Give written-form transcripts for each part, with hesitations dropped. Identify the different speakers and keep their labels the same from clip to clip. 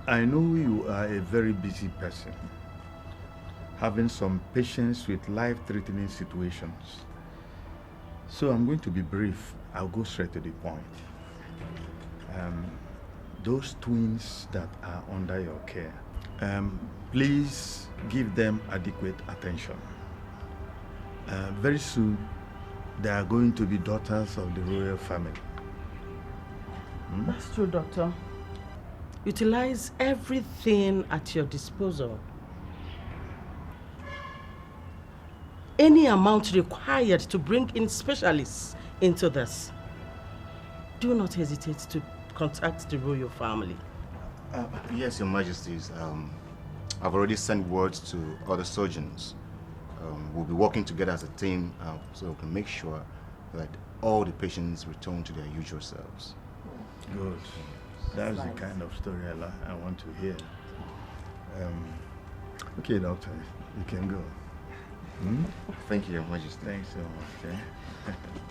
Speaker 1: I know you are a very busy person, having some patience with life-threatening situations. So I'm going to be brief. I'll go straight to the point. Those twins that are under your care, please give them adequate attention. Very soon, they are going to be daughters of the royal family.
Speaker 2: That's true, Doctor. Utilize everything at your disposal. Any amount required to bring in specialists into this. Do not hesitate to contact the royal family.
Speaker 3: Yes, Your Majesties. I've already sent words to other surgeons. We'll be working together as a team so we can make sure that all the patients return to their usual selves.
Speaker 1: Good. That's the kind of story I want to hear. Okay, Doctor, you can go.
Speaker 3: Thank you, Your Majesty.
Speaker 1: Thanks so much.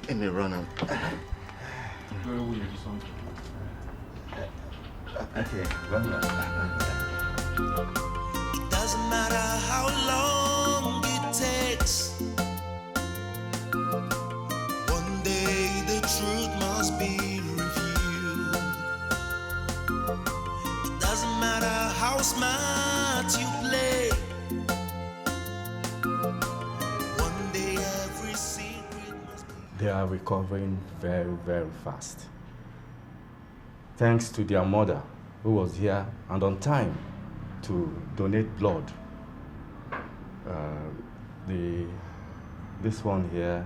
Speaker 3: Let me run out.
Speaker 1: Okay, run on.
Speaker 4: It doesn't matter how long it takes. One day the truth must be revealed. It doesn't matter how smart you play. One day every secret must be.
Speaker 5: They are recovering very, very fast. Thanks to their mother, who was here and on time to donate blood. This one here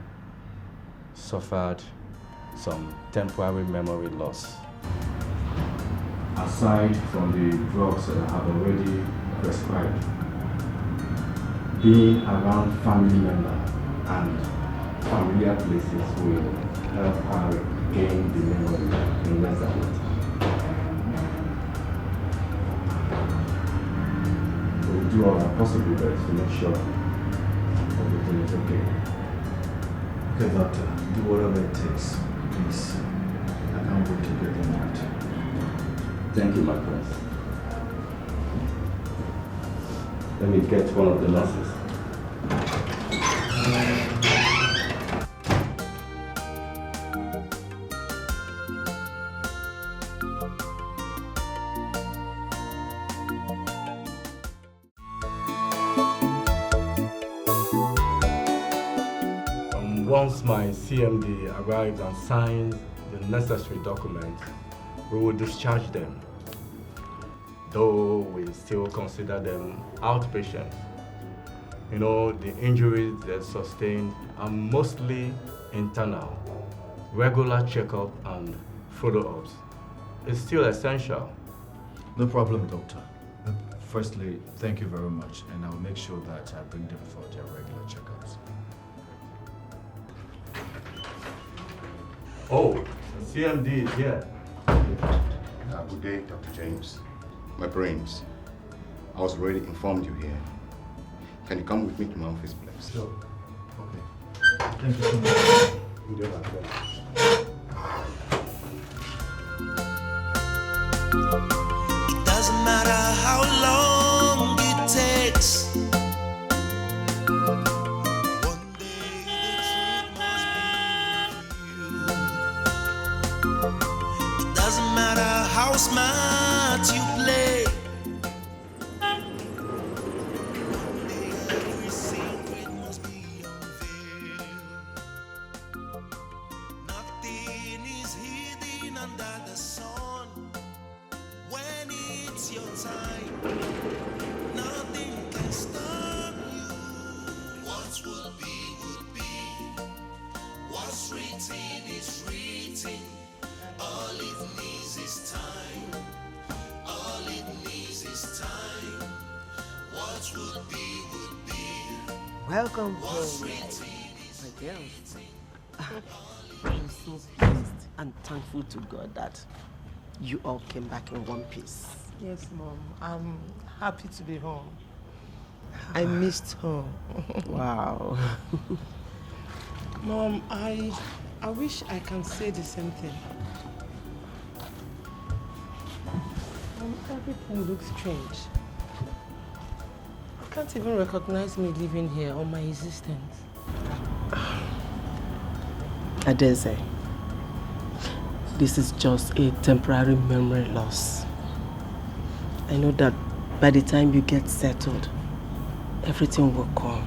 Speaker 5: suffered some temporary memory loss. Aside from the drugs that I have already prescribed, being around family members and familiar places will help her gain the memory in less than a minute. We'll do all our possible best to make sure everything is okay.
Speaker 6: Okay, Doctor, do whatever it takes, please. I can't wait to get them out.
Speaker 5: Thank you, my prince. Let me get one of the nurses. Once my CMD arrives and signs the necessary documents, we will discharge them, though we still consider them outpatients. You know, the injuries they sustained are mostly internal. Regular checkup and follow-ups is still essential.
Speaker 6: No problem, Doctor. Firstly, thank you very much, and I'll make sure that I bring them for their regular checkups.
Speaker 5: Oh, the CMD is here.
Speaker 3: Good day, Dr. James. My brains. I was already informed you here. Can you come with me to my office, please?
Speaker 6: Sure. Okay. Thank you so much.
Speaker 5: Good day, my friend.
Speaker 4: It doesn't matter how long it takes. One day the truth must be revealed. It doesn't matter how smart you play. One day every secret must be unveiled. Nothing is hidden under the sun. When it's your time, nothing can stop you. What will be. What's written is written. All it needs is time. All it needs is time. What would be.
Speaker 2: Welcome
Speaker 4: What's
Speaker 2: home,
Speaker 4: written is
Speaker 2: my dear. I'm so pleased and thankful to God that you all came back in one piece.
Speaker 7: Yes, Mom. I'm happy to be home.
Speaker 2: I missed home. Wow.
Speaker 7: Mom, I wish I can say the same thing. Everything looks strange. I can't even recognize me living here or my existence.
Speaker 2: Adeze, this is just a temporary memory loss. I know that by the time you get settled, everything will come.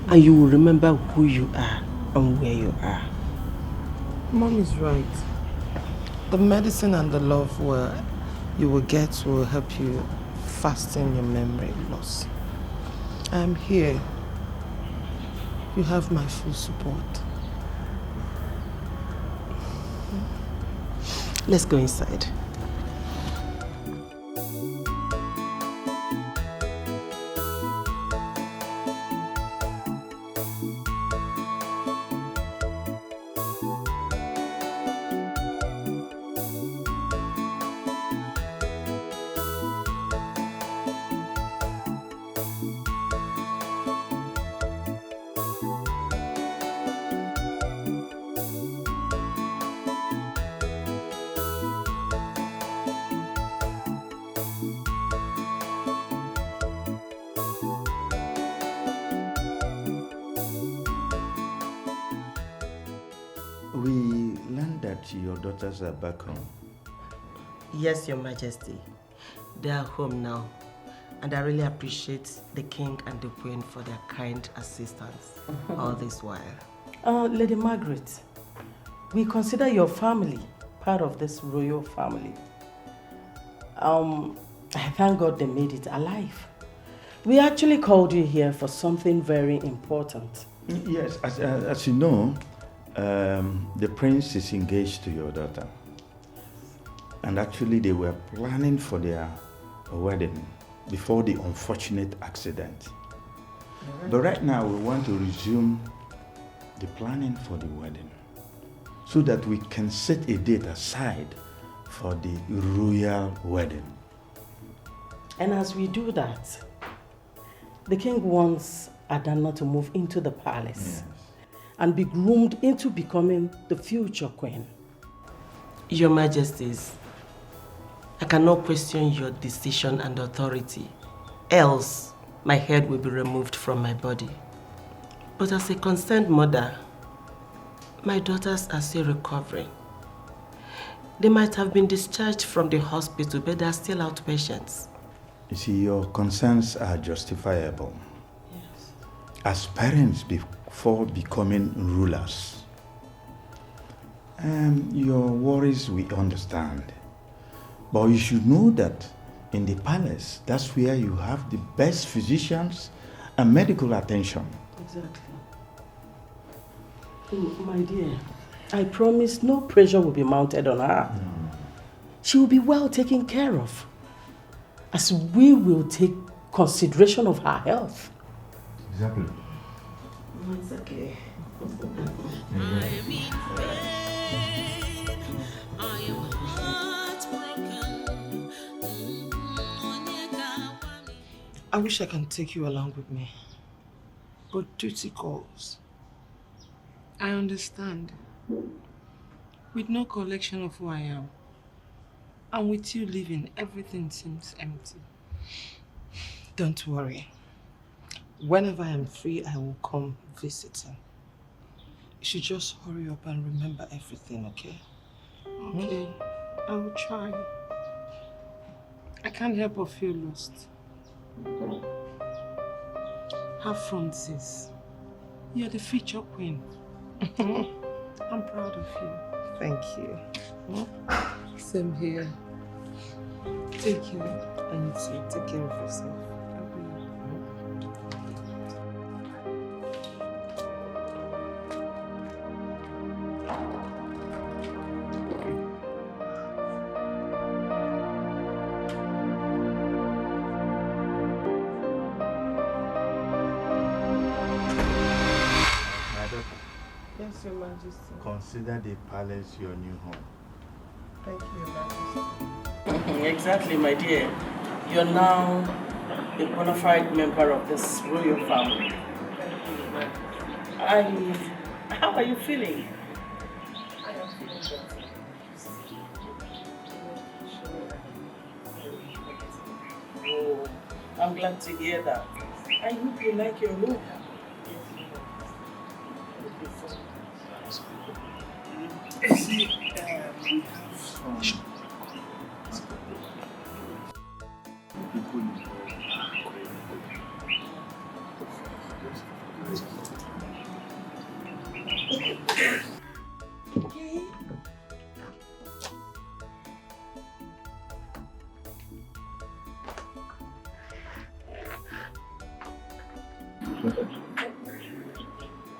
Speaker 2: And you will remember who you are and where you are.
Speaker 7: Mom is right. The medicine and the love you will get will help you fasten your memory loss. I'm here. You have my full support.
Speaker 2: Let's go inside.
Speaker 1: We learned that your daughters are back home.
Speaker 2: Yes, Your Majesty. They are home now. And I really appreciate the King and the Queen for their kind assistance all this while. Lady Margaret, we consider your family part of this royal family. I thank God they made it alive. We actually called you here for something very important.
Speaker 1: Yes, as you know, the prince is engaged to your daughter. And actually they were planning for their wedding before the unfortunate accident. But right now we want to resume the planning for the wedding so that we can set a date aside for the royal wedding.
Speaker 2: And as we do that, the king wants Adana to move into the palace and be groomed into becoming the future queen. Your Majesties, I cannot question your decision and authority, else my head will be removed from my body. But as a concerned mother, my daughters are still recovering. They might have been discharged from the hospital, but they are still outpatients.
Speaker 1: You see, your concerns are justifiable.
Speaker 2: Yes.
Speaker 1: As parents before becoming rulers, your worries we understand. But you should know that in the palace, that's where you have the best physicians and medical attention.
Speaker 2: Exactly. Oh, my dear, I promise no pressure will be mounted on her. She will be well taken care of, as we will take consideration of her health.
Speaker 1: Exactly.
Speaker 2: It's okay.
Speaker 7: I wish I can take you along with me, but duty calls. I understand. With no collection of who I am, and with you leaving, everything seems empty. Don't worry. Whenever I am free, I will come visiting. You should just hurry up and remember everything, okay? Okay, I will try. I can't help but feel lost. Have fun, sis. You're the future queen. I'm proud of you. Thank you. Same here. Take care. And you too. Take care of yourself. Yes, Your Majesty.
Speaker 1: Consider the palace your new home.
Speaker 7: Thank you, Your Majesty.
Speaker 2: Exactly, my dear. You're now a bona fide member of this royal family. How are you feeling?
Speaker 7: I am feeling better.
Speaker 2: Oh, I'm glad to hear that. I hope you like your room.
Speaker 6: You see, we have some people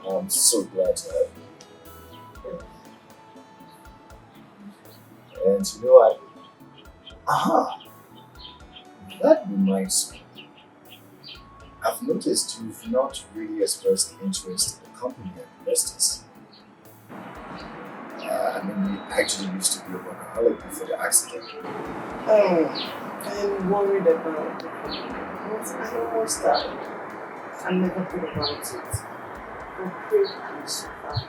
Speaker 6: I'm so glad to have you. And you know what? That reminds me. I've noticed you've not really expressed interest in the company and investors. We actually used to be a workaholic before the accident.
Speaker 7: Oh, I'm worried about it. But I almost died. I never thought about it. I pray I survive.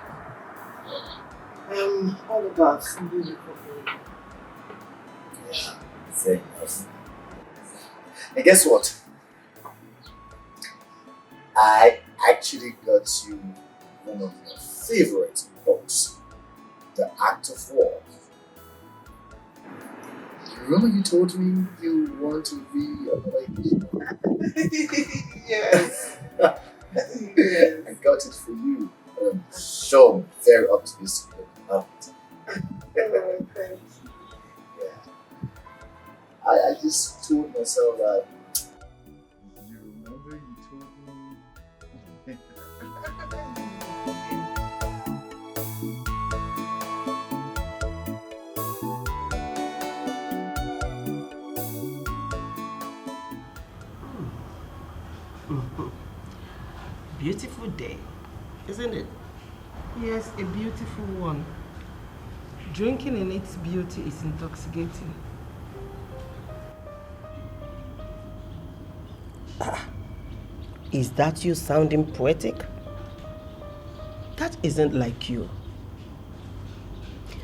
Speaker 7: I'm all about fully recovering.
Speaker 6: Yeah, fair enough. And guess what? I actually got you one of your favorite books, The Act of War. Remember you told me you want to be a lawyer?
Speaker 7: Yes.
Speaker 6: I got it for you. I'm so very optimistic about it.
Speaker 7: Oh, thanks.
Speaker 6: Yeah. I just told myself that you remember you told me.
Speaker 2: Beautiful day, isn't it?
Speaker 7: Yes, a beautiful one. Drinking in its beauty is intoxicating.
Speaker 2: Is that you sounding poetic? That isn't like you.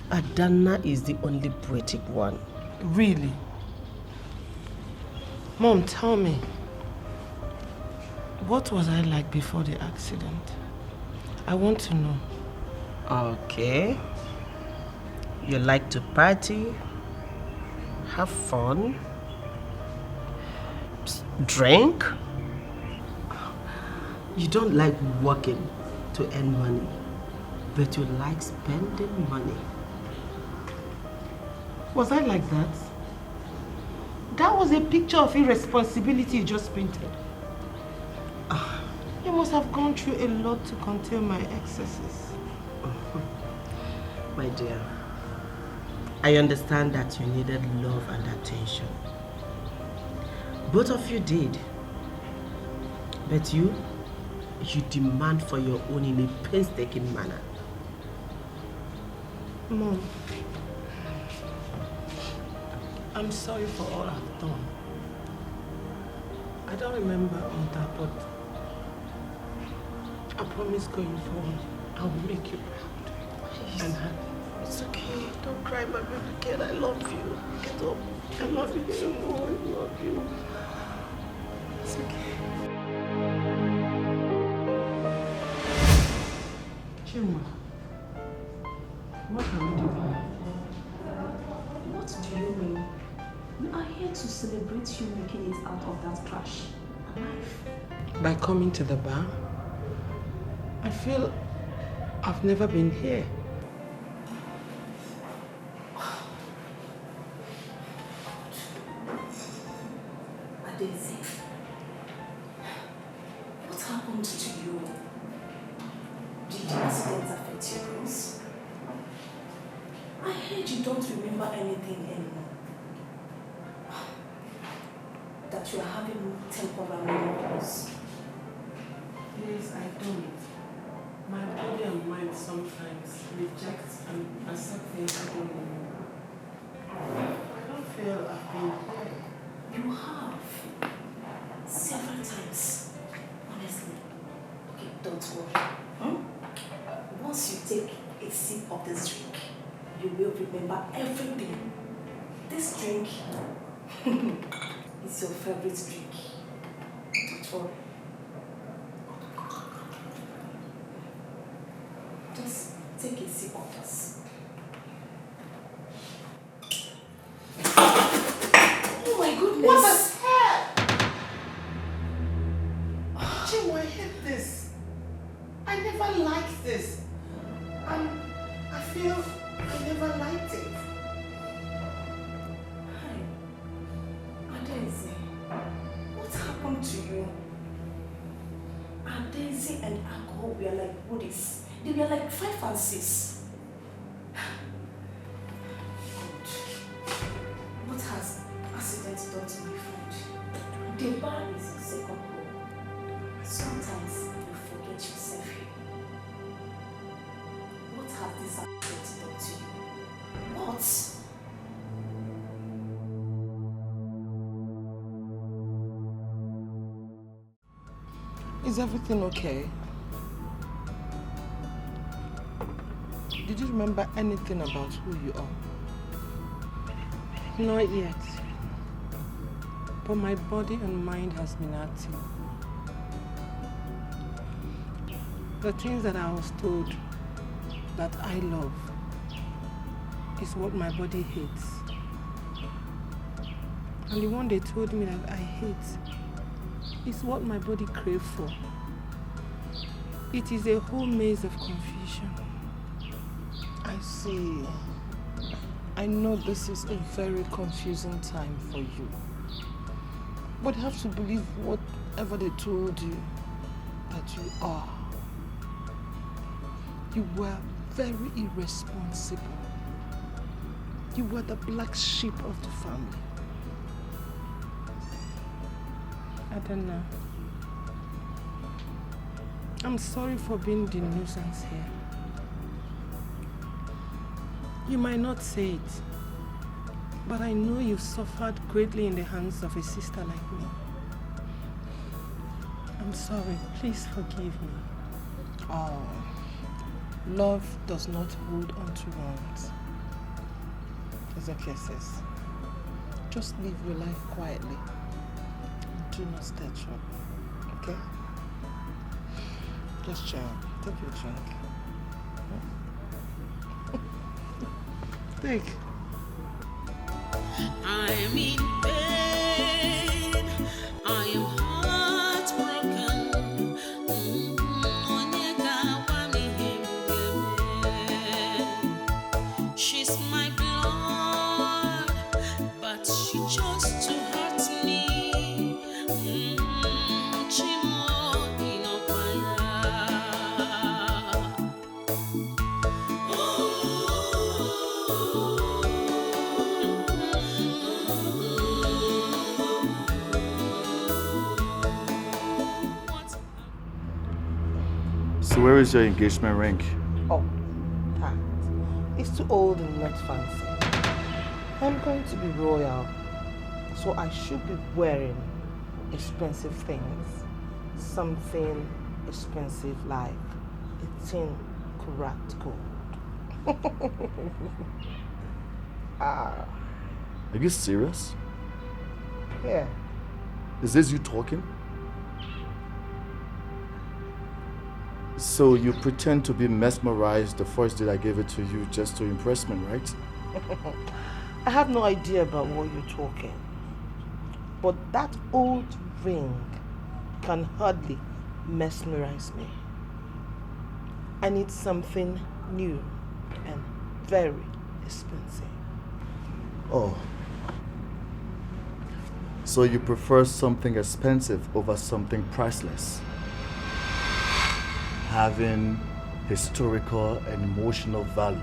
Speaker 2: Adana is the only poetic one.
Speaker 7: Really? Mom, tell me. What was I like before the accident? I want to know.
Speaker 2: Okay. You like to party, have fun, drink. You don't like working to earn money, but you like spending money.
Speaker 7: Was I like that? That was a picture of irresponsibility you just painted. You must have gone through a lot to contain my excesses.
Speaker 2: My dear, I understand that you needed love and attention. Both of you did. But you demand for your own in a painstaking manner.
Speaker 7: Mom, I'm sorry for all I've done. I don't remember all that, but I promise going forward, I will make you proud.
Speaker 2: Please.
Speaker 7: And happy.
Speaker 2: It's okay. Don't cry, my baby girl. I love you. Get up.
Speaker 7: I love you too. I love you.
Speaker 2: It's okay.
Speaker 7: Chima, what are we doing?
Speaker 8: What do you mean? We are here to celebrate you making it out of that crash alive.
Speaker 7: By coming to the bar, I feel I've never been here.
Speaker 8: Daisy, what happened to you? Did the accident affect your brains? I heard you don't remember anything anymore. That you are having temporary memories.
Speaker 7: Yes, I don't. My body and mind sometimes reject and accept things I don't remember. I don't feel I've been here.
Speaker 8: You have. Several times. Honestly. Okay, don't worry. Once you take a sip of this drink, you will remember everything. This drink It's your favorite drink. Don't worry. Just take a sip of this. Oh my goodness.
Speaker 7: What the hell? Jim, I hate this. I never liked this. And I feel I never liked it.
Speaker 8: Hi. Daisy, what happened to you? And Daisy and alcohol were like buddies. They were like 5 and 6. God. What has accident done to my friend? The bar is your second home. Sometimes you forget yourself here. What has this accident done to you? What?
Speaker 7: Is everything okay? Did you remember anything about who you are?
Speaker 2: Not yet. But my body and mind has been active. The things that I was told that I love is what my body hates. And the one they told me that I hate is what my body craves for. It is a whole maze of confusion.
Speaker 7: I see. I know this is a very confusing time for you. But you have to believe whatever they told you that you are. You were very irresponsible. You were the black sheep of the family.
Speaker 2: I don't know. I'm sorry for being the nuisance here. You might not say it, but I know you've suffered greatly in the hands of a sister like me. I'm sorry. Please forgive me.
Speaker 7: Oh, love does not hold on to wrongs. As okay says, just live your life quietly. Do not stir trouble, okay? Just chill. Take your drink. Take.
Speaker 4: I am in pain. I am heartbroken. She's my blood, but she chose to hurt me.
Speaker 1: So where is your engagement ring?
Speaker 7: Oh, that. It's too old and not fancy. I'm going to be royal, so I should be wearing expensive things. Something expensive like 18 karat gold.
Speaker 1: Are you serious?
Speaker 7: Yeah.
Speaker 1: Is this you talking? So you pretend to be mesmerized the first day I gave it to you just to impress me, right?
Speaker 7: I have no idea about what you're talking. But that old ring can hardly mesmerize me. I need something new and very expensive.
Speaker 1: Oh. So you prefer something expensive over something priceless? Having historical and emotional value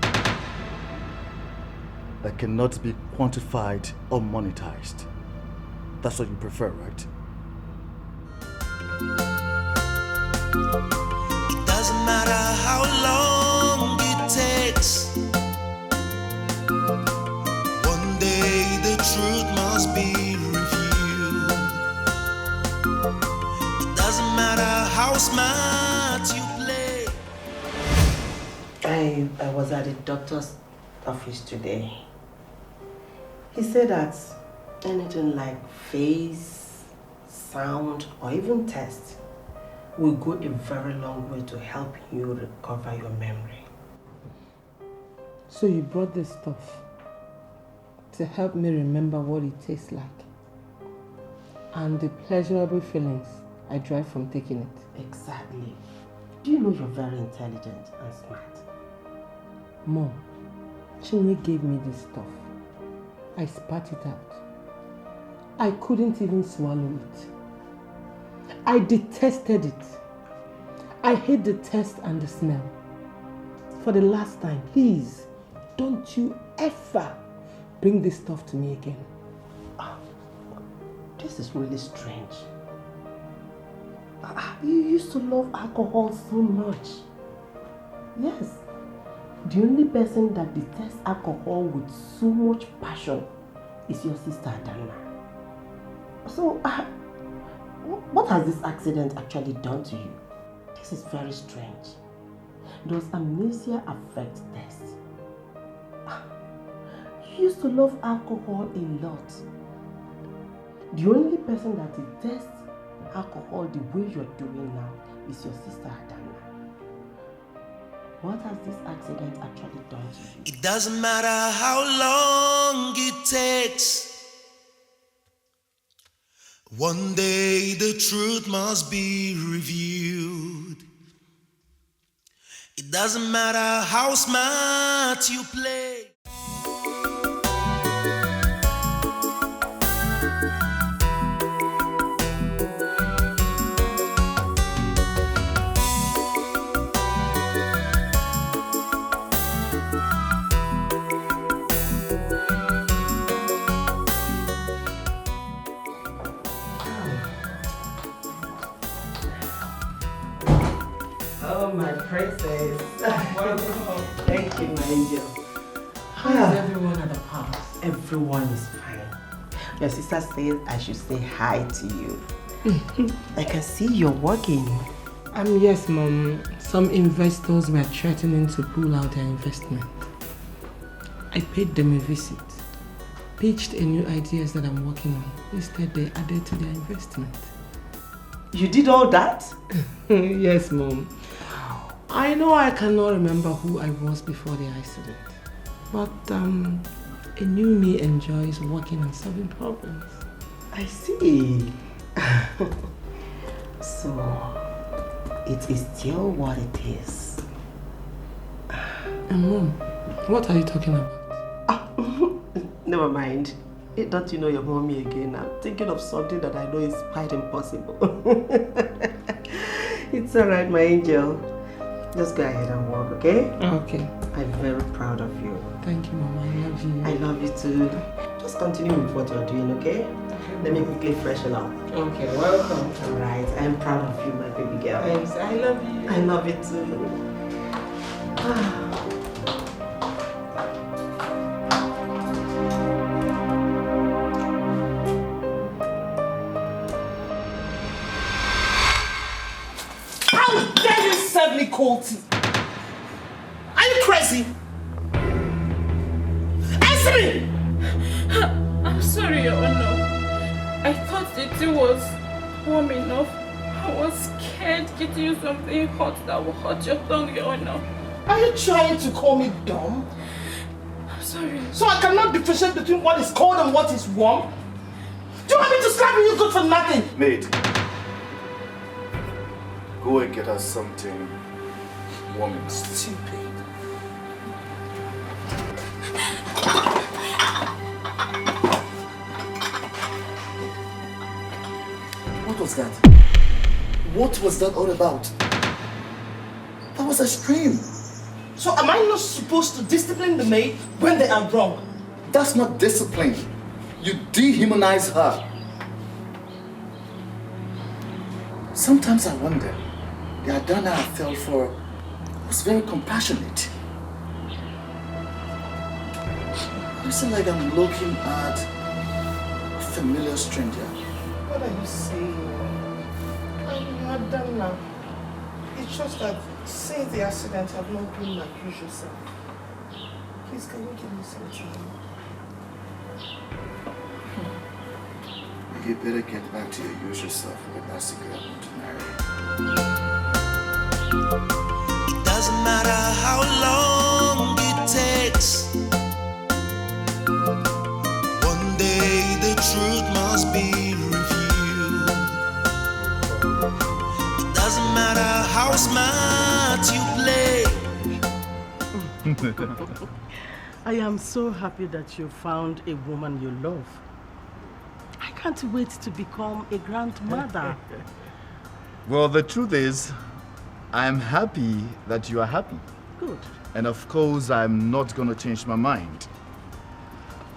Speaker 1: that cannot be quantified or monetized. That's what you prefer, right?
Speaker 4: It doesn't matter how long it takes. One day the truth must be revealed. It doesn't matter how smart you play.
Speaker 2: I was at the doctor's office today. He said that Anything like face, sound, or even taste will go a very long way to help you recover your memory.
Speaker 7: So you brought this stuff to help me remember what it tastes like and the pleasurable feelings I derive from taking it.
Speaker 2: Exactly. Do you know you're very intelligent and smart?
Speaker 7: Mom, Chinwe gave me this stuff. I spat it out. I couldn't even swallow it. I detested it. I hate the taste and the smell. For the last time, please, don't you ever bring this stuff to me again.
Speaker 2: This is really strange. You used to love alcohol so much. Yes. The only person that detests alcohol with so much passion is your sister Adana. So, what has this accident actually done to you? This is very strange. Does amnesia affect taste? You used to love alcohol a lot. The only person that detests alcohol the way you're doing now is your sister Adana. What has this accident actually done to you?
Speaker 9: It doesn't matter how long it takes. One day the truth must be revealed. It doesn't matter how smart you play.
Speaker 2: Oh, my princess. Thank you, my angel.
Speaker 7: How is everyone at the palace?
Speaker 2: Everyone is fine. Your sister says I should say hi to you. I can see you're working.
Speaker 7: Yes, Mom. Some investors were threatening to pull out their investment. I paid them a visit, pitched a new ideas that I'm working on. Instead, they added to their investment.
Speaker 2: You did all that?
Speaker 7: Yes, Mom. I know I cannot remember who I was before the accident, but a new me enjoys working and solving problems.
Speaker 2: I see. So, it is still what it is.
Speaker 7: And Mom, what are you talking about?
Speaker 2: Never mind. Don't you know your mommy again? I'm thinking of something that I know is quite impossible. It's alright, my angel. Just go ahead and work, okay?
Speaker 7: Okay.
Speaker 2: I'm very proud of you.
Speaker 7: Thank you, Mom. I love you.
Speaker 2: I love you too. Just continue with what you're doing, okay? Let me quickly freshen up.
Speaker 7: Okay, welcome.
Speaker 2: Alright, I'm proud of you, my baby girl.
Speaker 7: Thanks. I love you.
Speaker 2: I love you too.
Speaker 10: How dare you serve me cold tea? Are you crazy? Answer me!
Speaker 11: I'm sorry, Your Honor. I thought the tea was warm enough. I was scared getting you something hot that will hurt your tongue, Your Honor.
Speaker 10: Are you trying to call me dumb?
Speaker 11: I'm sorry.
Speaker 10: So I cannot differentiate between what is cold and what is warm? Do you want me to slap you good for nothing?
Speaker 6: Maid, go and get us something warm enough.
Speaker 10: Stupid. What was that? What was that all about? That was a scream. So am I not supposed to discipline the maid when they are wrong?
Speaker 6: That's not discipline. You dehumanize her. Sometimes I wonder, the Adana I fell for was very compassionate. I feel like I'm looking at a familiar stranger.
Speaker 10: What are you saying? I'm Adana. It's just that since the accident, I've not been my usual self. Please, can you give me some time?
Speaker 6: You better get back to your usual self if that's the girl I want to marry.
Speaker 9: It doesn't matter how long it takes. One day the truth must be revealed. It doesn't matter how smart you play.
Speaker 2: I am so happy that you found a woman you love. I can't wait to become a grandmother.
Speaker 1: Well, the truth is, I'm happy that you are happy.
Speaker 2: Good.
Speaker 1: And of course, I'm not going to change my mind.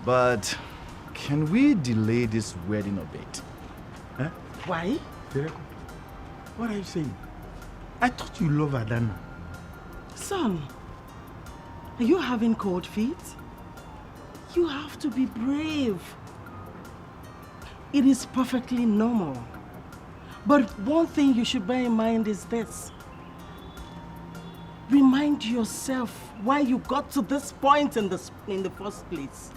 Speaker 1: But can we delay this wedding a bit? Huh?
Speaker 2: Why?
Speaker 1: Tereko, what are you saying? I thought you love Adana.
Speaker 2: Son, are you having cold feet? You have to be brave. It is perfectly normal. But one thing you should bear in mind is this. Remind yourself why you got to this point in the first place.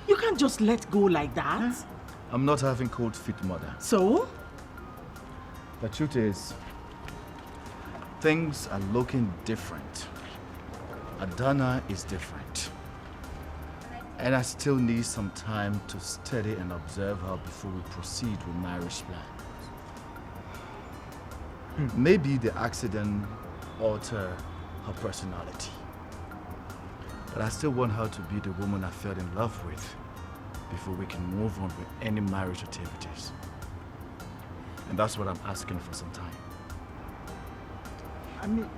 Speaker 2: You can't just let go like that.
Speaker 1: I'm not having cold feet, Mother.
Speaker 2: So?
Speaker 1: The truth is, things are looking different. Adana is different. And I still need some time to study and observe her before we proceed with marriage plans. Maybe the accident altered her personality. But I still want her to be the woman I fell in love with before we can move on with any marriage activities. And that's what I'm asking for some time.
Speaker 12: I mean,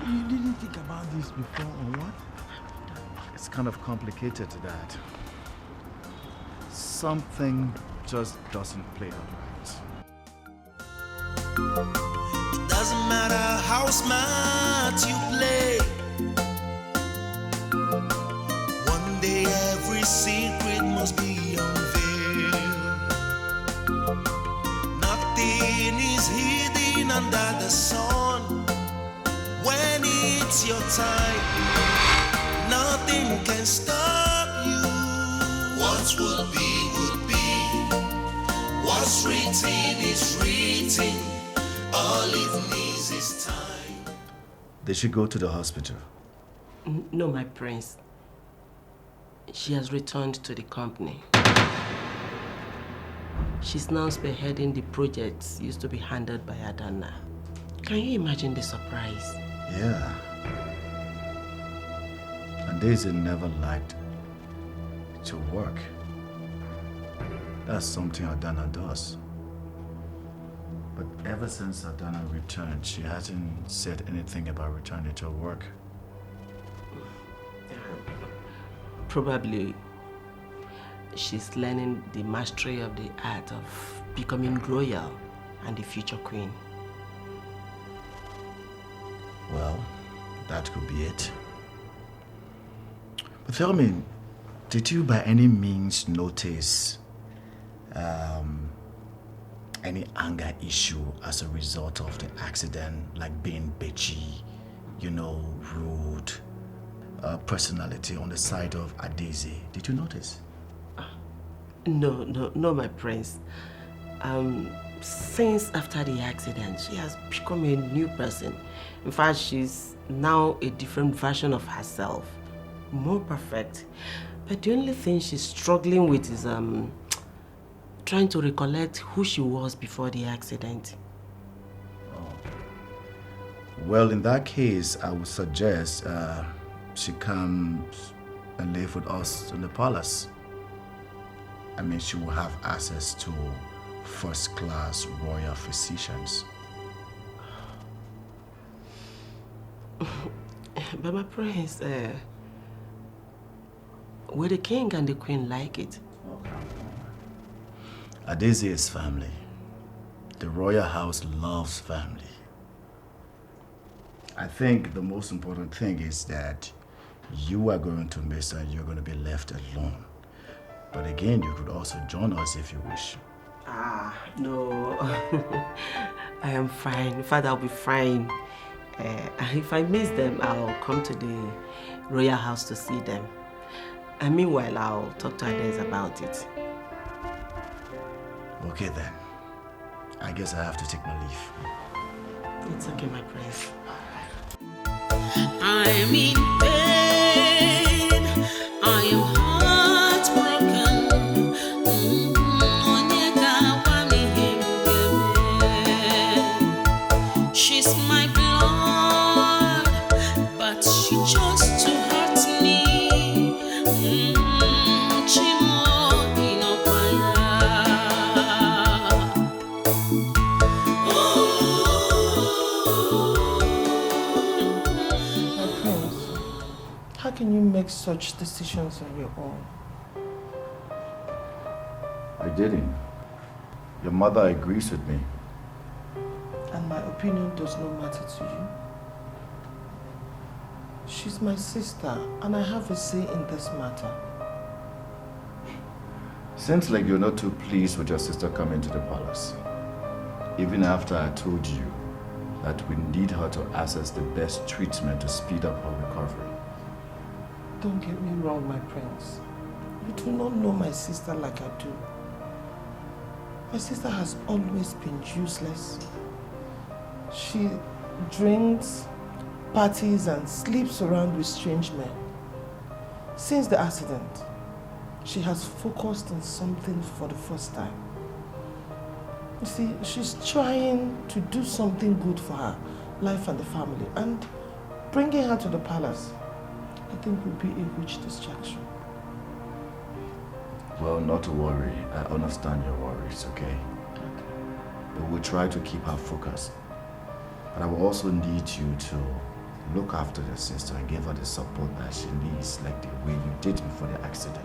Speaker 12: you didn't think about this before or what?
Speaker 1: It's kind of complicated, Dad. Something just doesn't play out right.
Speaker 9: It doesn't matter how smart you play. One day every secret must be unveiled. Nothing is hidden under the sun. When it's your time, nothing can stop you. What will be, would be. What's written is written. All it needs is time.
Speaker 1: They should go to the hospital.
Speaker 2: No, my prince. She has returned to the company. She's now spearheading the projects used to be handled by Adana. Can you imagine the surprise?
Speaker 1: Yeah. And Daisy never liked to work. That's something Adana does. But ever since Adana returned, she hasn't said anything about returning to work.
Speaker 2: Probably she's learning the mastery of the art of becoming royal and the future queen.
Speaker 1: Well, that could be it. But tell me, did you by any means notice any anger issue as a result of the accident, like being bitchy, rude, personality on the side of Adese? Did you notice?
Speaker 2: No, my prince. Since after the accident, she has become a new person. In fact, she's now a different version of herself. More perfect. But the only thing she's struggling with is trying to recollect who she was before the accident.
Speaker 1: Well, in that case, I would suggest she comes and live with us in the palace. I mean, she will have access to first-class royal physicians.
Speaker 2: But my prince, will the king and the queen like it?
Speaker 1: Adese is family. The royal house loves family. I think the most important thing is that you are going to miss her and you're going to be left alone. But again, you could also join us if you wish.
Speaker 2: No. I am fine. In fact, I'll be fine. If I miss them, I'll come to the royal house to see them. And meanwhile, I'll talk to Adese about it.
Speaker 6: Okay then. I guess I have to take my leave.
Speaker 2: It's okay, my prince.
Speaker 4: I'm in pain. I am heartbroken. She's my blood, but she chose to hurt me.
Speaker 7: How can you make such decisions on your own?
Speaker 6: I didn't. Your mother agrees with me.
Speaker 7: And my opinion does not matter to you? She's my sister, and I have a say in this matter.
Speaker 6: Seems like you're not too pleased with your sister coming to the palace. Even after I told you that we need her to access the best treatment to speed up her recovery.
Speaker 7: Don't get me wrong, my prince. You do not know my sister like I do. My sister has always been useless. She drinks, parties, and sleeps around with strange men. Since the accident, she has focused on something for the first time. You see, she's trying to do something good for her life and the family, and bringing her to the palace, I think, would be a huge distraction.
Speaker 6: Well, not to worry. I understand your worries, okay? But we'll try to keep her focused. But I will also need you to look after your sister and give her the support that she needs, like the way you did before the accident.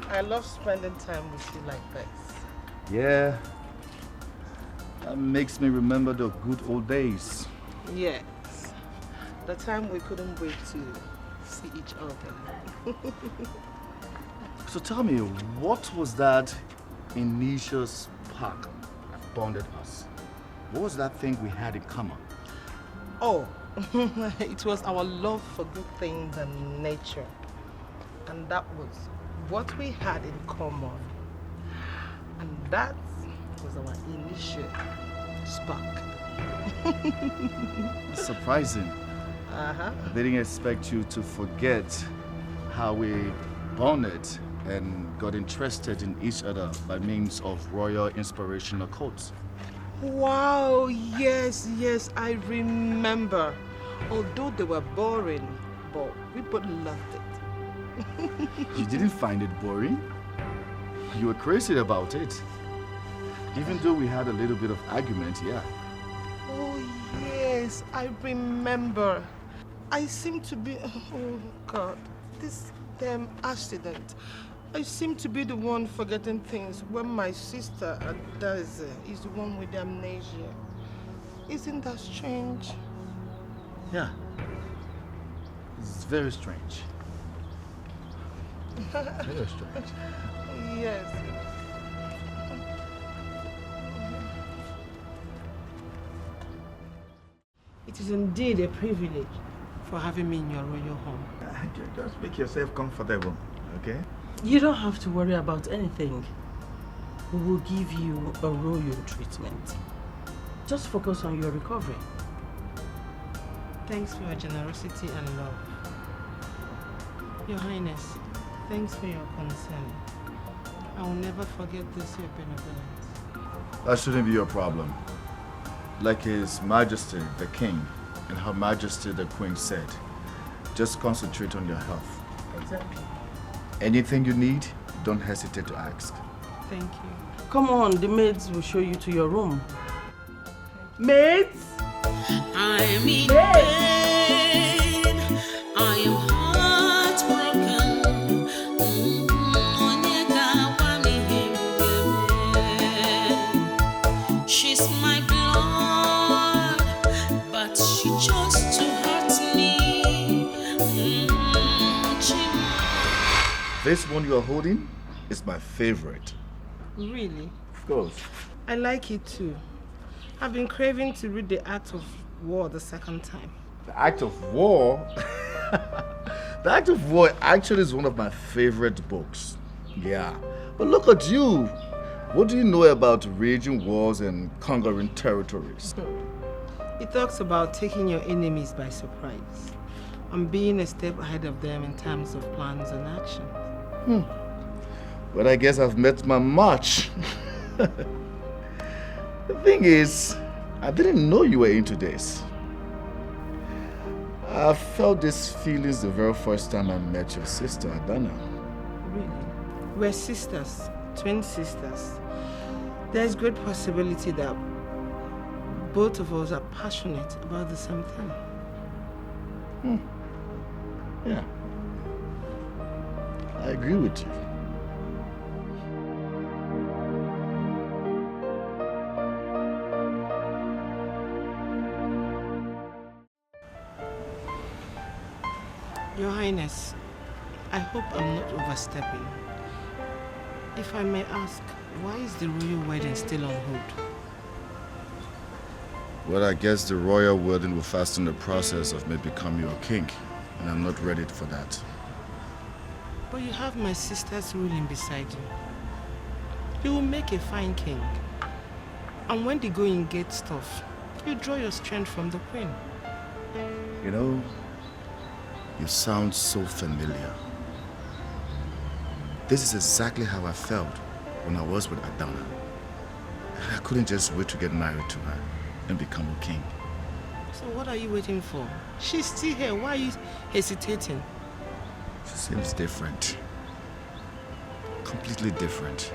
Speaker 7: I love spending time with you like this.
Speaker 6: Yeah. That makes me remember the good old days.
Speaker 7: Yes. The time we couldn't wait to see each other.
Speaker 6: So tell me, what was that initial spark that bonded us? What was that thing we had in common?
Speaker 7: Oh, it was our love for good things and nature. And that was what we had in common. And that was our initial spark.
Speaker 6: Surprising.
Speaker 7: Uh-huh.
Speaker 6: I didn't expect you to forget how we bonded and got interested in each other by means of royal inspirational quotes.
Speaker 7: Wow, yes, I remember. Although they were boring, but we both loved it.
Speaker 6: You didn't find it boring? You were crazy about it. Even though we had a little bit of argument, yeah.
Speaker 7: Oh, yes, I remember. I seem to be, oh God, this damn accident. I seem to be the one forgetting things when my sister is the one with the amnesia. Isn't that strange?
Speaker 6: Yeah. It's very strange. Very strange.
Speaker 7: Yes. It is indeed a privilege for having me in your royal home.
Speaker 1: Just make yourself comfortable, okay?
Speaker 2: You don't have to worry about anything. We will give you a royal treatment. Just focus on your recovery.
Speaker 7: Thanks for your generosity and love. Your Highness, thanks for your concern. I will never forget this, your benevolence.
Speaker 6: That shouldn't be your problem. Like His Majesty the King and Her Majesty the Queen said, just concentrate on your health.
Speaker 2: Exactly.
Speaker 6: Anything you need, don't hesitate to ask.
Speaker 7: Thank you.
Speaker 2: Come on, the maids will show you to your room. Maids?
Speaker 4: I'm in pain. I am heartbroken. She's my blood, but she chose to hurt me.
Speaker 6: This one you are holding is my favorite.
Speaker 7: Really?
Speaker 6: Of course.
Speaker 7: I like it too. I've been craving to read The Act of War the second time.
Speaker 6: The Act of War? The Act of War actually is one of my favorite books. Yeah. But look at you. What do you know about raging wars and conquering territories?
Speaker 7: It talks about taking your enemies by surprise and being a step ahead of them in terms of plans and action.
Speaker 6: But I guess I've met my match. The thing is, I didn't know you were into this. I felt these feelings the very first time I met your sister, Adana.
Speaker 7: Really? We're sisters, twin sisters. There's great possibility that both of us are passionate about the same thing.
Speaker 6: Yeah. I agree with you.
Speaker 7: Your Highness, I hope I'm not overstepping. If I may ask, why is the royal wedding still on hold?
Speaker 6: Well, I guess the royal wedding will fasten the process of me becoming your king, and I'm not ready for that.
Speaker 7: But you have my sister's ruling beside you. You will make a fine king. And when the going gets tough, you draw your strength from the queen.
Speaker 6: You know, you sound so familiar. This is exactly how I felt when I was with Adana. I couldn't just wait to get married to her and become a king.
Speaker 7: So what are you waiting for? She's still here. Why are you hesitating?
Speaker 6: She seems different. Completely different.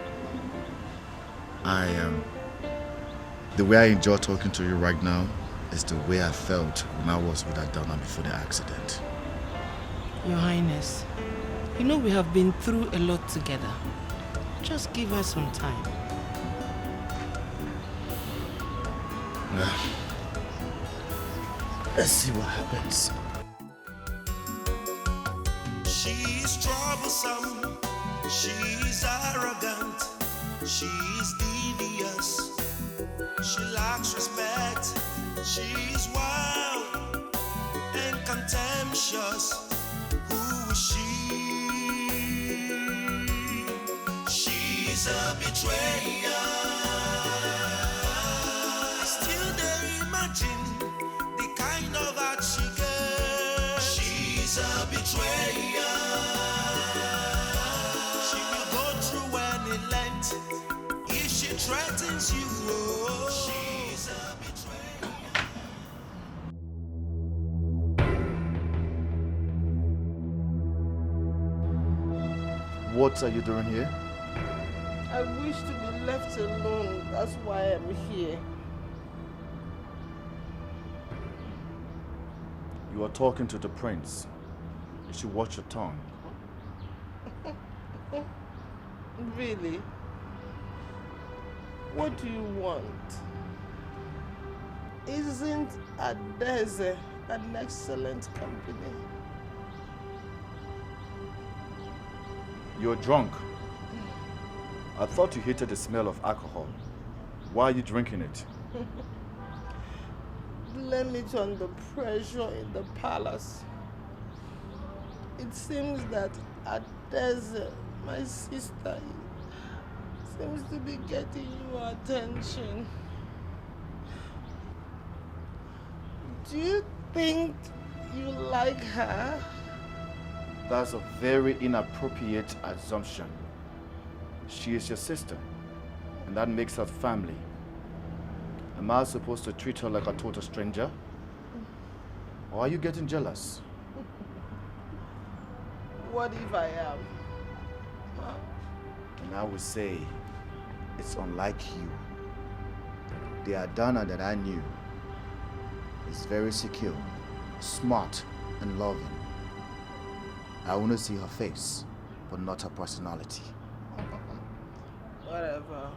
Speaker 6: The way I enjoy talking to you right now is the way I felt when I was with Adana before the accident.
Speaker 7: Your Highness, you know we have been through a lot together. Just give us some time.
Speaker 6: Let's see what happens.
Speaker 9: She's troublesome, she's arrogant, she's devious, she lacks respect, she's wild and contemptuous. Who is she? She's a betrayer. Still they imagine the kind of heart she gets. She's a betrayer. She will go through any length if she threatens you. She's a betrayer.
Speaker 6: What are you doing here?
Speaker 7: I wish to be left alone. That's why I'm here.
Speaker 6: You are talking to the prince. You should watch your tongue.
Speaker 7: Really? What do you want? Isn't Adeze an excellent company?
Speaker 6: You're drunk. I thought you hated the smell of alcohol. Why are you drinking it?
Speaker 7: Blame it on the pressure in the palace. It seems that Adeze, my sister, seems to be getting your attention. Do you think you like her?
Speaker 6: That's a very inappropriate assumption. She is your sister, and that makes her family. Am I supposed to treat her like a total stranger? Or are you getting jealous?
Speaker 7: What if I am?
Speaker 6: And I would say, it's unlike you. The Adana that I knew is very secure, smart, and loving. I want to see her face, but not her personality.
Speaker 7: Whatever.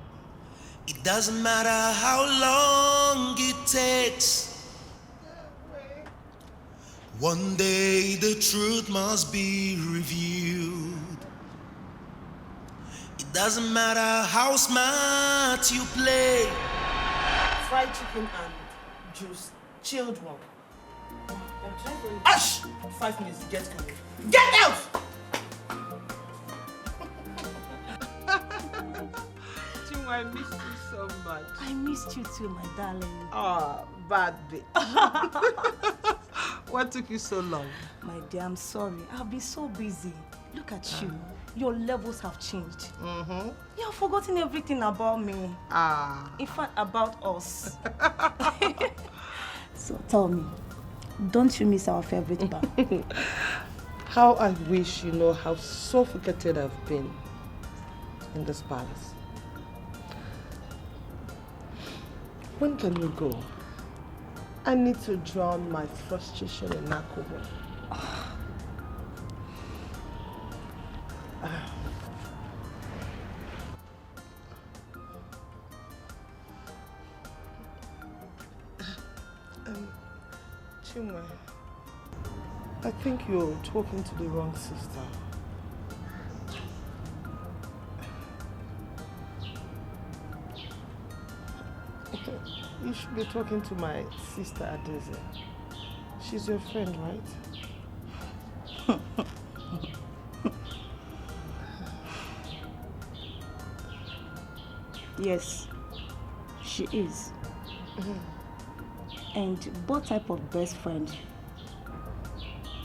Speaker 9: It doesn't matter how long it takes. One day the truth must be revealed. Doesn't matter how smart you play.
Speaker 10: Fried chicken and juice, chilled one. Ash! 5 minutes, get coming. Get out! Chimo, I missed you so much.
Speaker 8: I missed you too, my darling.
Speaker 10: Oh, bad bitch. What took you so long?
Speaker 8: My dear, I'm sorry. I've been so busy. Look at you. Your levels have changed. You have forgotten everything about me. In fact, about us. So tell me, don't you miss our favorite bar?
Speaker 10: How I wish you know how suffocated I've been in this palace. When can we go? I need to drown my frustration in alcohol. Chimwe, I think you're talking to the wrong sister. You should be talking to my sister Adeze. She's your friend, right?
Speaker 8: Yes, she is. And what type of best friend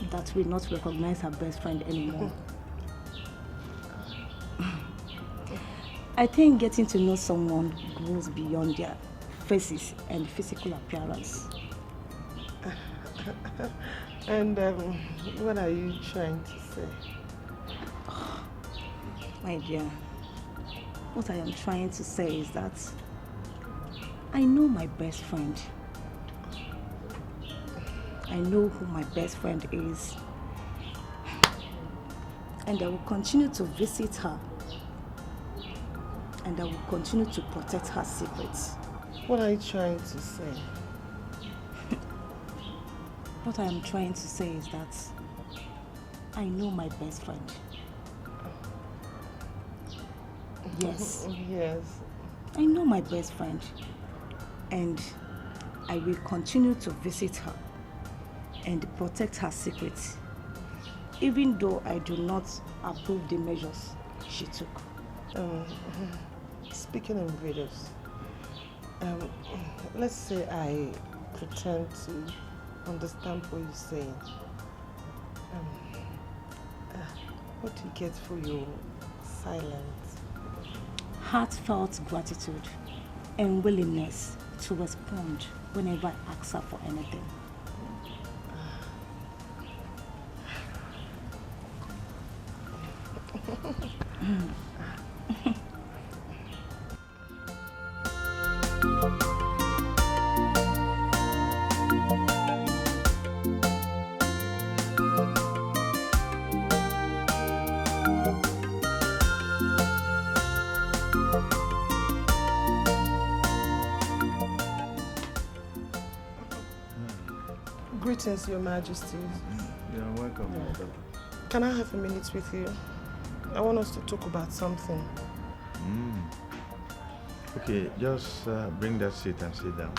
Speaker 8: that will not recognize her best friend anymore? I think getting to know someone goes beyond their faces and physical appearance.
Speaker 10: And what are you trying to say?
Speaker 8: My dear, what I am trying to say is that I know my best friend. I know who my best friend is. And I will continue to visit her. And I will continue to protect her secrets.
Speaker 10: What are you trying to say?
Speaker 8: What I am trying to say is that I know my best friend. Yes.
Speaker 10: Yes.
Speaker 8: I know my best friend. And I will continue to visit her and protect her secrets, even though I do not approve the measures she took.
Speaker 10: Speaking of measures, let's say I pretend to understand what you're saying. What do you get for your silence?
Speaker 8: Heartfelt gratitude and willingness to respond whenever I ask her for anything.
Speaker 10: Greetings, Your Majesty.
Speaker 1: You're welcome.
Speaker 10: Can I have a minute with you? I want us to talk about something.
Speaker 1: Okay, just bring that seat and sit down.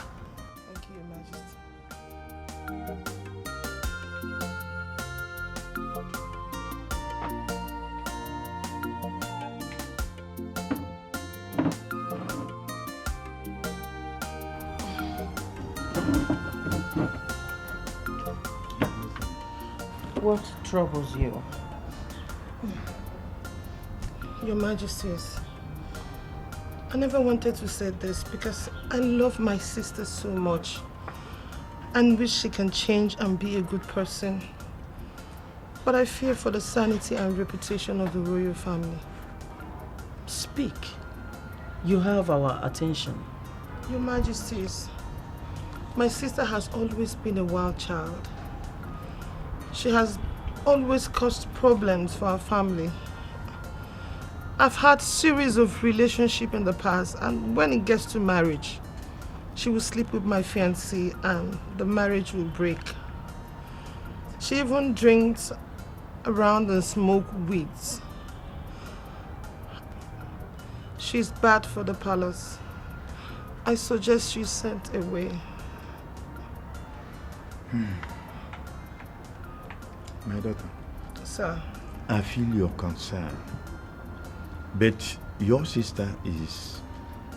Speaker 10: Thank you, Your Majesty. What troubles you? Your Majesties, I never wanted to say this because I love my sister so much and wish she can change and be a good person. But I fear for the sanity and reputation of the royal family.
Speaker 2: Speak. You have our attention.
Speaker 10: Your Majesties, my sister has always been a wild child. She has always caused problems for our family. I've had series of relationships in the past, and when it gets to marriage, she will sleep with my fiancé and the marriage will break. She even drinks around and smokes weeds. She's bad for the palace. I suggest she's sent away.
Speaker 1: My daughter.
Speaker 10: Sir.
Speaker 1: I feel your concern. But your sister is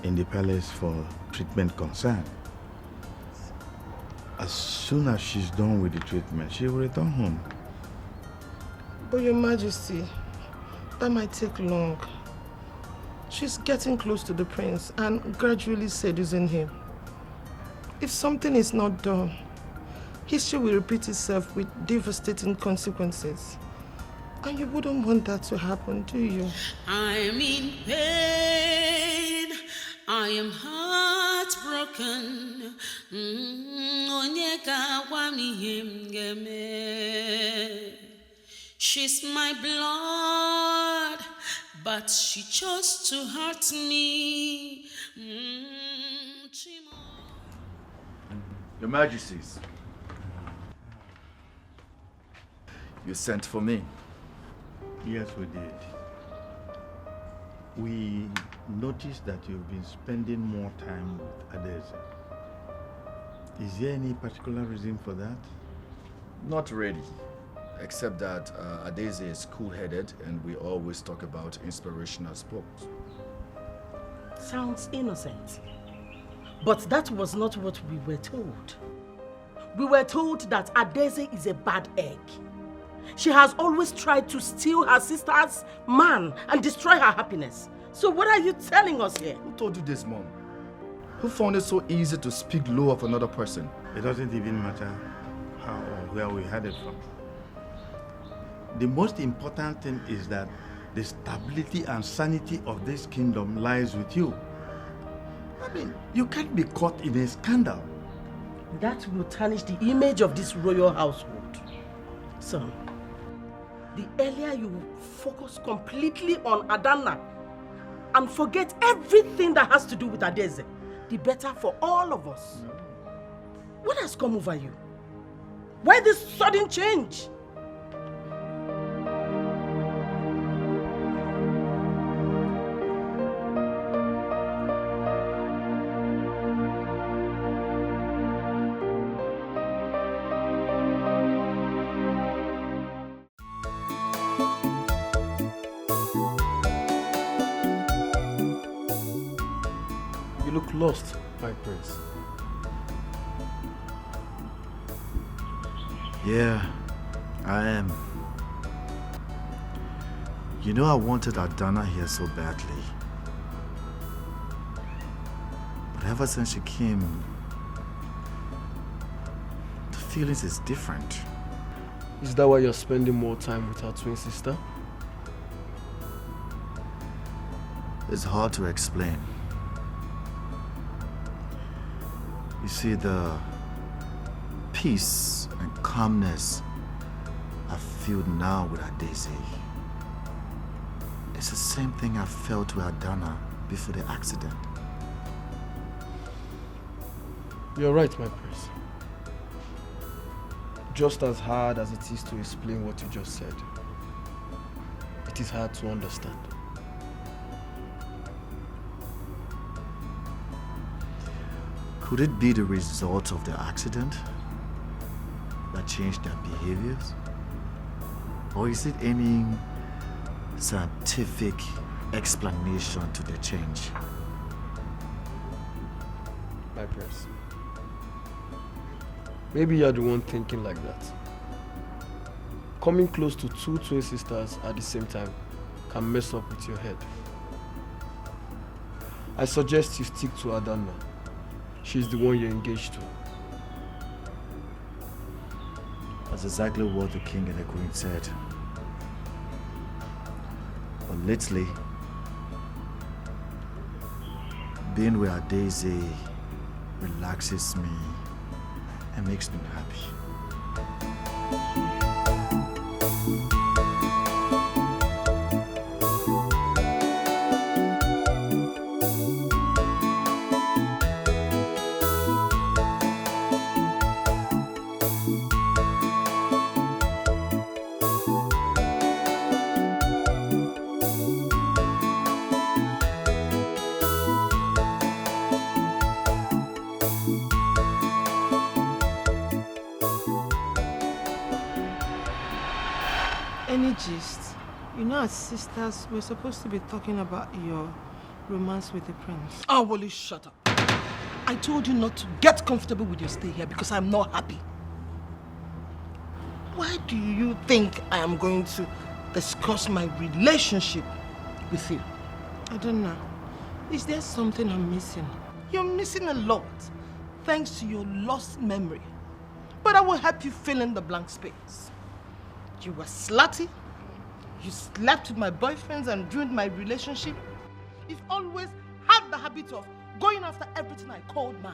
Speaker 1: in the palace for treatment concern. As soon as she's done with the treatment, she will return home.
Speaker 10: But Your Majesty, that might take long. She's getting close to the prince and gradually seducing him. If something is not done, history will repeat itself with devastating consequences. And you wouldn't want that to happen, do you?
Speaker 4: I'm in pain. I am heartbroken. She's my blood, but she chose to hurt me.
Speaker 6: Your Majesties, you sent for me.
Speaker 1: Yes, we did. We noticed that you've been spending more time with Adeze. Is there any particular reason for that?
Speaker 6: Not really, except that Adeze is cool-headed and we always talk about inspirational sports.
Speaker 2: Sounds innocent. But that was not what we were told. We were told that Adeze is a bad egg. She has always tried to steal her sister's man and destroy her happiness. So what are you telling us here?
Speaker 6: Who told you this, Mom? Who found it so easy to speak low of another person?
Speaker 1: It doesn't even matter how or where we had it from. The most important thing is that the stability and sanity of this kingdom lies with you. I mean, you can't be caught in a scandal.
Speaker 2: That will tarnish the image of this royal household. Son, the earlier you focus completely on Adana and forget everything that has to do with Adeze, the better for all of us. What has come over you? Why this sudden change?
Speaker 12: Lost, my prince.
Speaker 6: Yeah, I am. You know I wanted Adana here so badly. But ever since she came, the feelings is different.
Speaker 12: Is that why you're spending more time with our twin sister?
Speaker 6: It's hard to explain. You see, the peace and calmness I feel now with Adeze, it's the same thing I felt with Adana before the accident.
Speaker 12: You're right, my prince. Just as hard as it is to explain what you just said, it is hard to understand.
Speaker 6: Could it be the result of the accident that changed their behaviors? Or is it any scientific explanation to the change?
Speaker 12: My prince, maybe you're the one thinking like that. Coming close to two twin sisters at the same time can mess up with your head. I suggest you stick to Adana. She's the one you're engaged to.
Speaker 6: That's exactly what the king and the queen said. But lately, being with Adeze relaxes me and makes me happy.
Speaker 10: Any gist? You know, as sisters, we're supposed to be talking about your romance with the prince.
Speaker 13: Oh, Wally, shut up. I told you not to get comfortable with your stay here because I'm not happy. Why do you think I am going to discuss my relationship with you?
Speaker 10: I don't know. Is there something I'm missing?
Speaker 13: You're missing a lot, thanks to your lost memory. But I will help you fill in the blank space. You were slutty. You slept with my boyfriends and ruined my relationship. You've always had the habit of going after everything I called mine.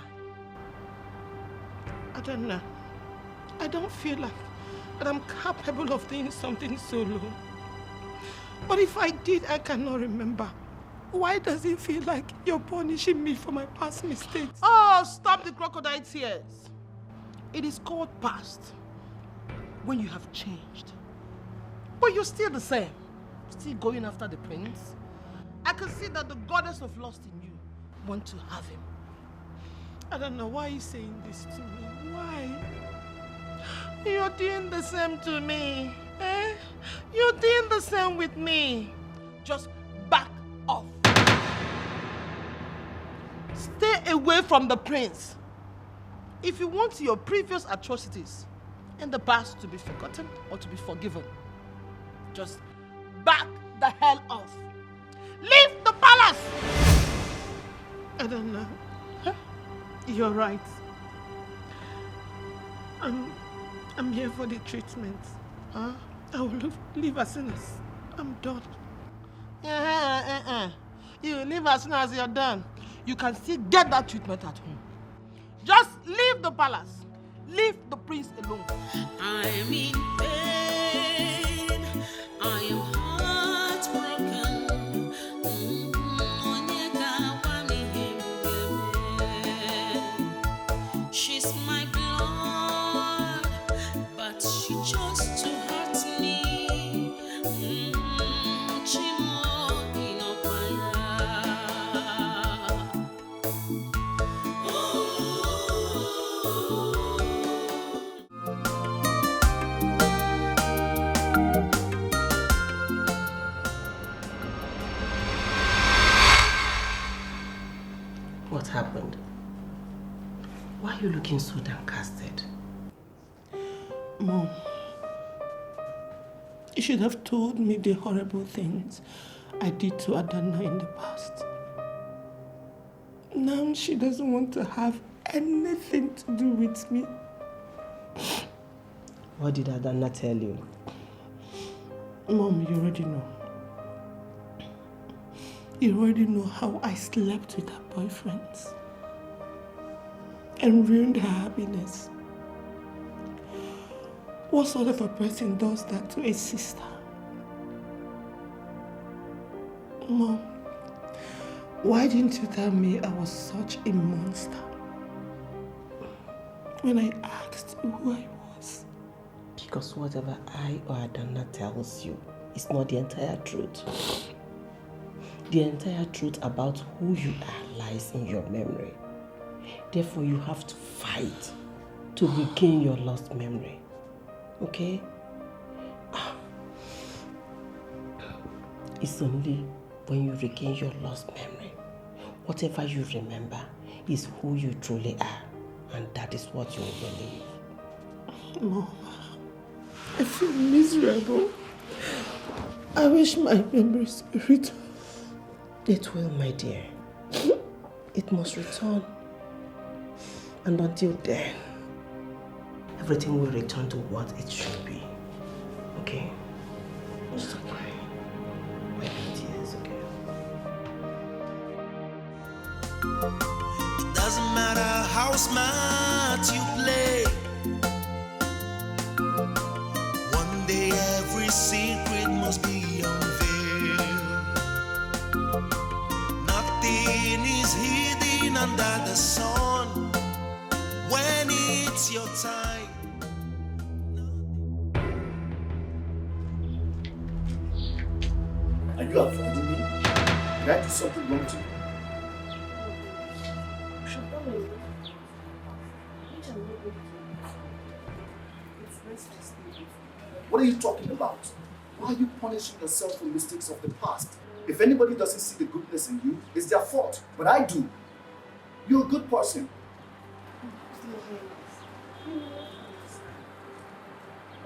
Speaker 10: I don't know. I don't feel like that I'm capable of doing something so low. But if I did, I cannot remember. Why does it feel like you're punishing me for my past mistakes?
Speaker 13: Oh, stop the crocodile tears. It is called past when you have changed. But you're still the same. Still going after the prince. I can see that the goddess of lust in you want to have him.
Speaker 10: I don't know why you're saying this to me. Why?
Speaker 13: You're doing the same to me. Eh? You're doing the same with me. Just back off. Stay away from the prince. If you want your previous atrocities in the past to be forgotten or to be forgiven, just back the hell off. Leave the palace!
Speaker 10: I don't know. Huh? You're right. I'm here for the treatment. Huh? I will leave as soon as I'm done.
Speaker 13: You leave as soon as you're done. You can still get that treatment at home. Just leave the palace. Leave the prince alone.
Speaker 4: I am in pain. I am heartbroken. She's my blood, but she chose to hurt me.
Speaker 2: What happened? Why are you looking so downcasted?
Speaker 10: Mom, you should have told me the horrible things I did to Adana in the past. Now she doesn't want to have anything to do with me.
Speaker 2: What did Adana tell you?
Speaker 10: Mom, you already know. You already know how I slept with her boyfriends and ruined her happiness. What sort of a person does that to a sister? Mom, why didn't you tell me I was such a monster when I asked who I was?
Speaker 2: Because whatever I or Adana tells you is not the entire truth. The entire truth about who you are lies in your memory. Therefore, you have to fight to regain your lost memory. Okay? It's only when you regain your lost memory, whatever you remember is who you truly are, and that is what you will believe.
Speaker 10: Mom, I feel miserable. I wish my memories returned.
Speaker 2: It will, my dear. It must return. And until then, everything will return to what it should be. Okay? Stop crying. Wipe your tears, okay?
Speaker 9: It doesn't matter how smart you play. One day every secret must be unveiled. Nothing is hidden under the sun when it's your time.
Speaker 6: Are you avoiding me? Did I do something wrong to you? What are you talking about?
Speaker 14: Why are you punishing yourself for mistakes of the past? If anybody doesn't see the goodness in you, it's their fault. But I do. You're a good person.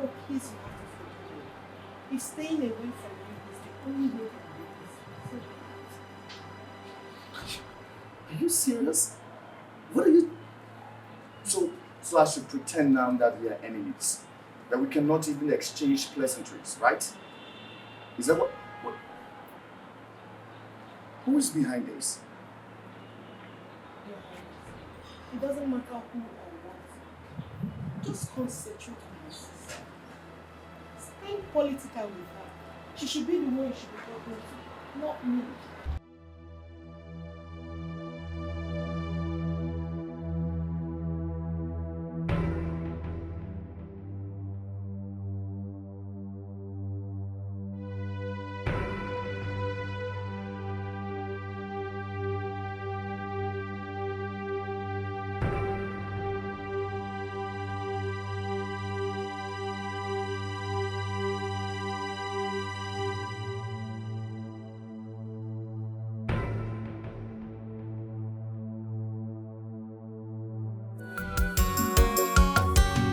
Speaker 13: Oh, please, you have to forgive me. If staying away from you is the only way to do this,
Speaker 14: Are you serious? What are you... So I should pretend now that we are enemies? That we cannot even exchange pleasantries, right? Is that what... Who is behind this?
Speaker 13: it doesn't matter who or what. Just concentrate on my sister. Stay political with her. She should be the one you should be talking to, not me.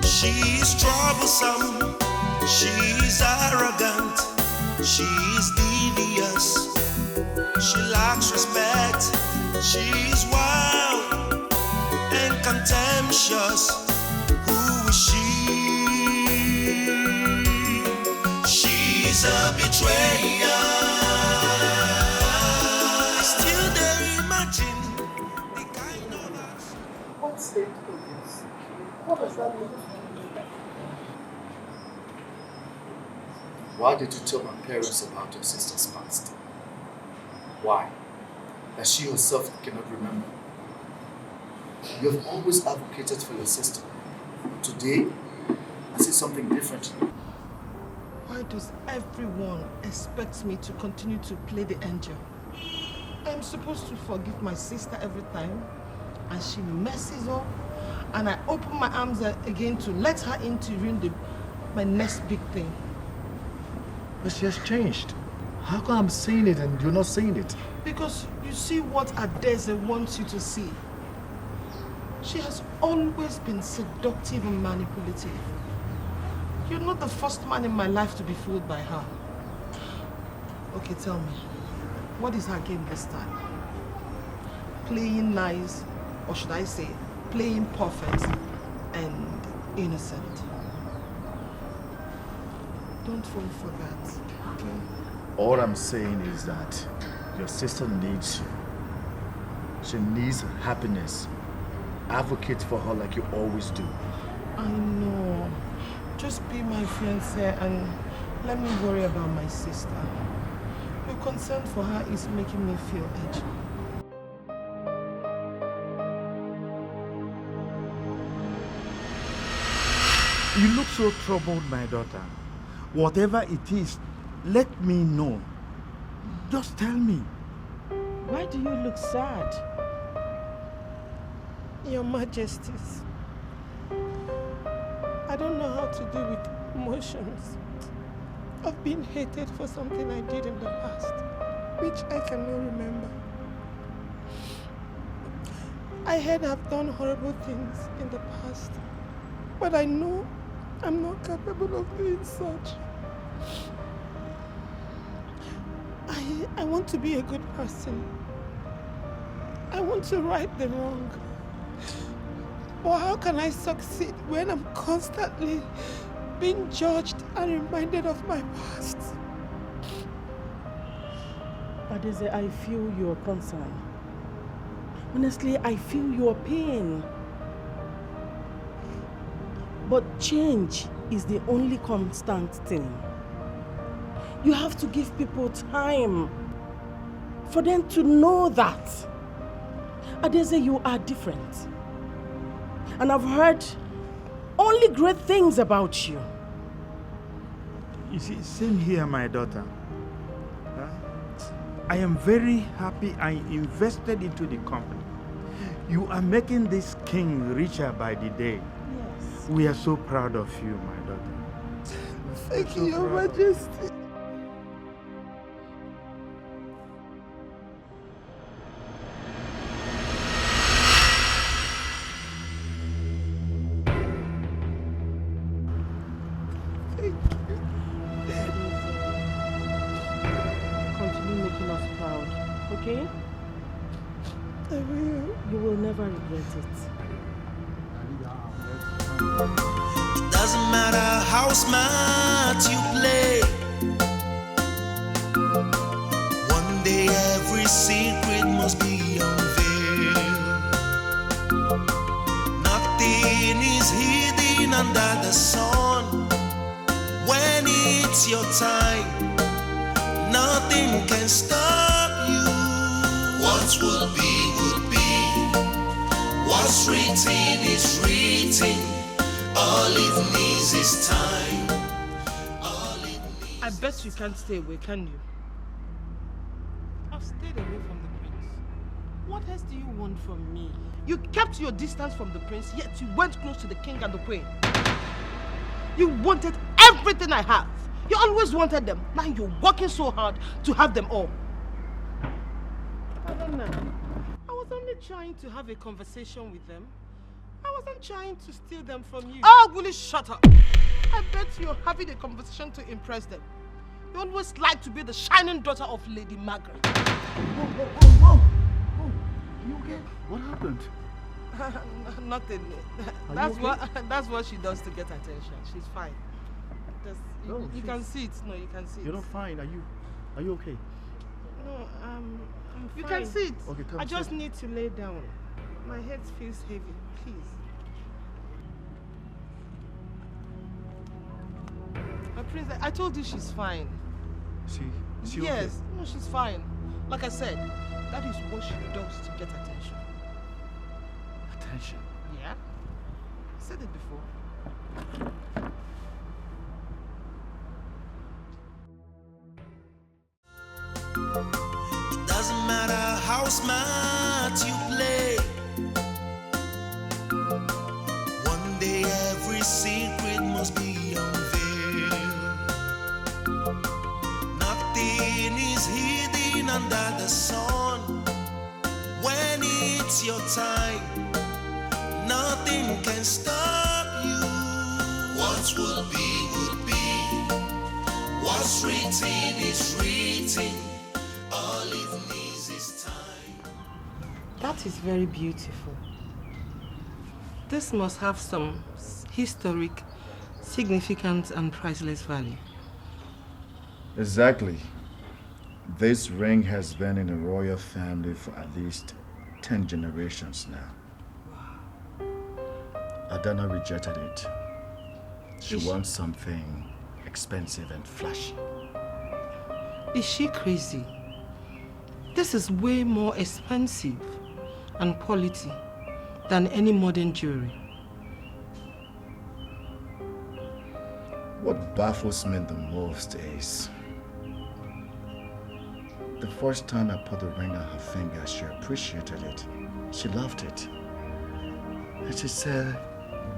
Speaker 9: She's troublesome, she's arrogant, she's devious, she lacks respect, she's wild and contemptuous. Who is she? She's a betrayer. I still dare imagine the kind of action.
Speaker 14: What's the this? What does that mean?
Speaker 12: Why did you tell my parents about your sister's past? Why? That she herself cannot remember. You have always advocated for your sister. Today, I see something different.
Speaker 13: Why does everyone expect me to continue to play the angel? I'm supposed to forgive my sister every time, and she messes up, and I open my arms again to let her in to ruin my next big thing.
Speaker 12: But she has changed. How come I'm seeing it and you're not seeing it?
Speaker 13: Because you see what Adeze wants you to see. She has always been seductive and manipulative. You're not the first man in my life to be fooled by her. Okay, tell me, what is her game this time? Playing nice, or should I say, playing perfect and innocent. Don't fall for that, okay?
Speaker 12: All I'm saying is that your sister needs you. She needs happiness. Advocate for her like you always do.
Speaker 13: I know. Just be my fiancé and let me worry about my sister. Your concern for her is making me feel edgy.
Speaker 1: You look so troubled, my daughter. Whatever it is, let me know. Just tell me.
Speaker 2: Why do you look sad?
Speaker 13: Your Majesties, I don't know how to deal with emotions. I've been hated for something I did in the past, which I cannot remember. I heard I've done horrible things in the past, but I know I'm not capable of doing such. I want to be a good person. I want to right the wrong. But how can I succeed when I'm constantly being judged and reminded of my past?
Speaker 2: Adeze, I feel your concern. Honestly, I feel your pain. But change is the only constant thing. You have to give people time for them to know that. Adeze, you are different. And I've heard only great things about you.
Speaker 1: You see, same here, my daughter. I am very happy I invested into the company. You are making this king richer by the day.
Speaker 2: Yes.
Speaker 1: We are so proud of you, my daughter.
Speaker 13: Thank you, Your Majesty.
Speaker 2: You will never regret it.
Speaker 9: Doesn't matter how smart you play. One day every secret must be unveiled. Nothing is hidden under the sun. When it's your time, nothing can stop you. What will be, would be. What's written is written. All it needs is time.
Speaker 13: I bet you can't stay away, can you? I've stayed away from the prince. What else do you want from me? You kept your distance from the prince, yet you went close to the king and the queen. You wanted everything I have. You always wanted them. Now you're working so hard to have them all. I don't know. I was only trying to have a conversation with them. I wasn't trying to steal them from you. Oh, will you shut up? I bet you're having a conversation to impress them. You always like to be the shining daughter of Lady Margaret.
Speaker 14: Whoa. You okay? What happened?
Speaker 13: Nothing. That's what she does to get attention. She's fine. You can see it. No, you can see it.
Speaker 14: You're not fine. Are you okay?
Speaker 13: No, I'm fine.
Speaker 14: You can see it.
Speaker 13: Okay, come. I just need to lay down. My head feels heavy. Please. My princess, I told you she's fine.
Speaker 14: Is she
Speaker 13: yes.
Speaker 14: okay?
Speaker 13: No, she's fine. Like I said, that is what she does to get attention.
Speaker 14: Attention?
Speaker 13: Yeah. I said it before.
Speaker 9: It doesn't matter how smart you play. One day every secret must be unveiled. Nothing is hidden under the sun. When it's your time, nothing can stop you. What will be, would be. What's written is written. All it needs is time.
Speaker 13: That is very beautiful. This must have some historic significance and priceless value.
Speaker 6: Exactly. This ring has been in the royal family for at least 10 generations now. Adana rejected it. She wants something expensive and flashy.
Speaker 13: Is she crazy? This is way more expensive and quality than any modern jewelry.
Speaker 6: What baffles me the most is the first time I put the ring on her finger, she appreciated it. She loved it. And she said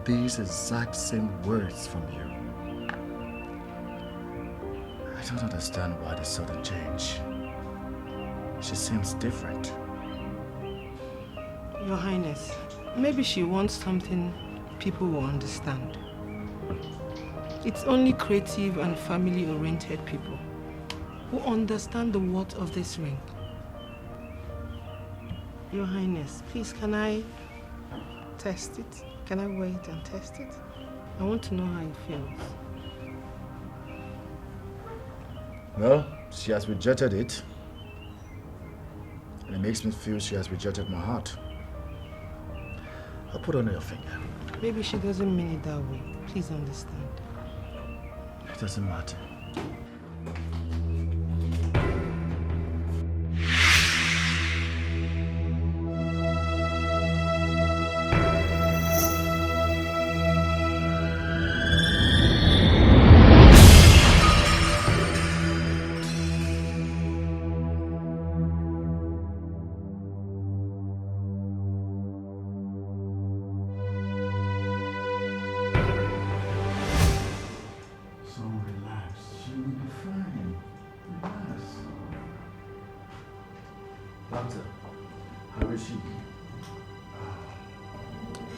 Speaker 6: these exact same words from you. I don't understand why the sudden change. She seems different.
Speaker 13: Your Highness, maybe she wants something people will understand. It's only creative and family-oriented people who understand the worth of this ring. Your Highness, please, can I test it? Can I wait and test it? I want to know how it feels.
Speaker 6: Well, she has rejected it. And it makes me feel she has rejected my heart. I'll put it on your finger.
Speaker 13: Maybe she doesn't mean it that way. Please understand.
Speaker 6: It doesn't matter.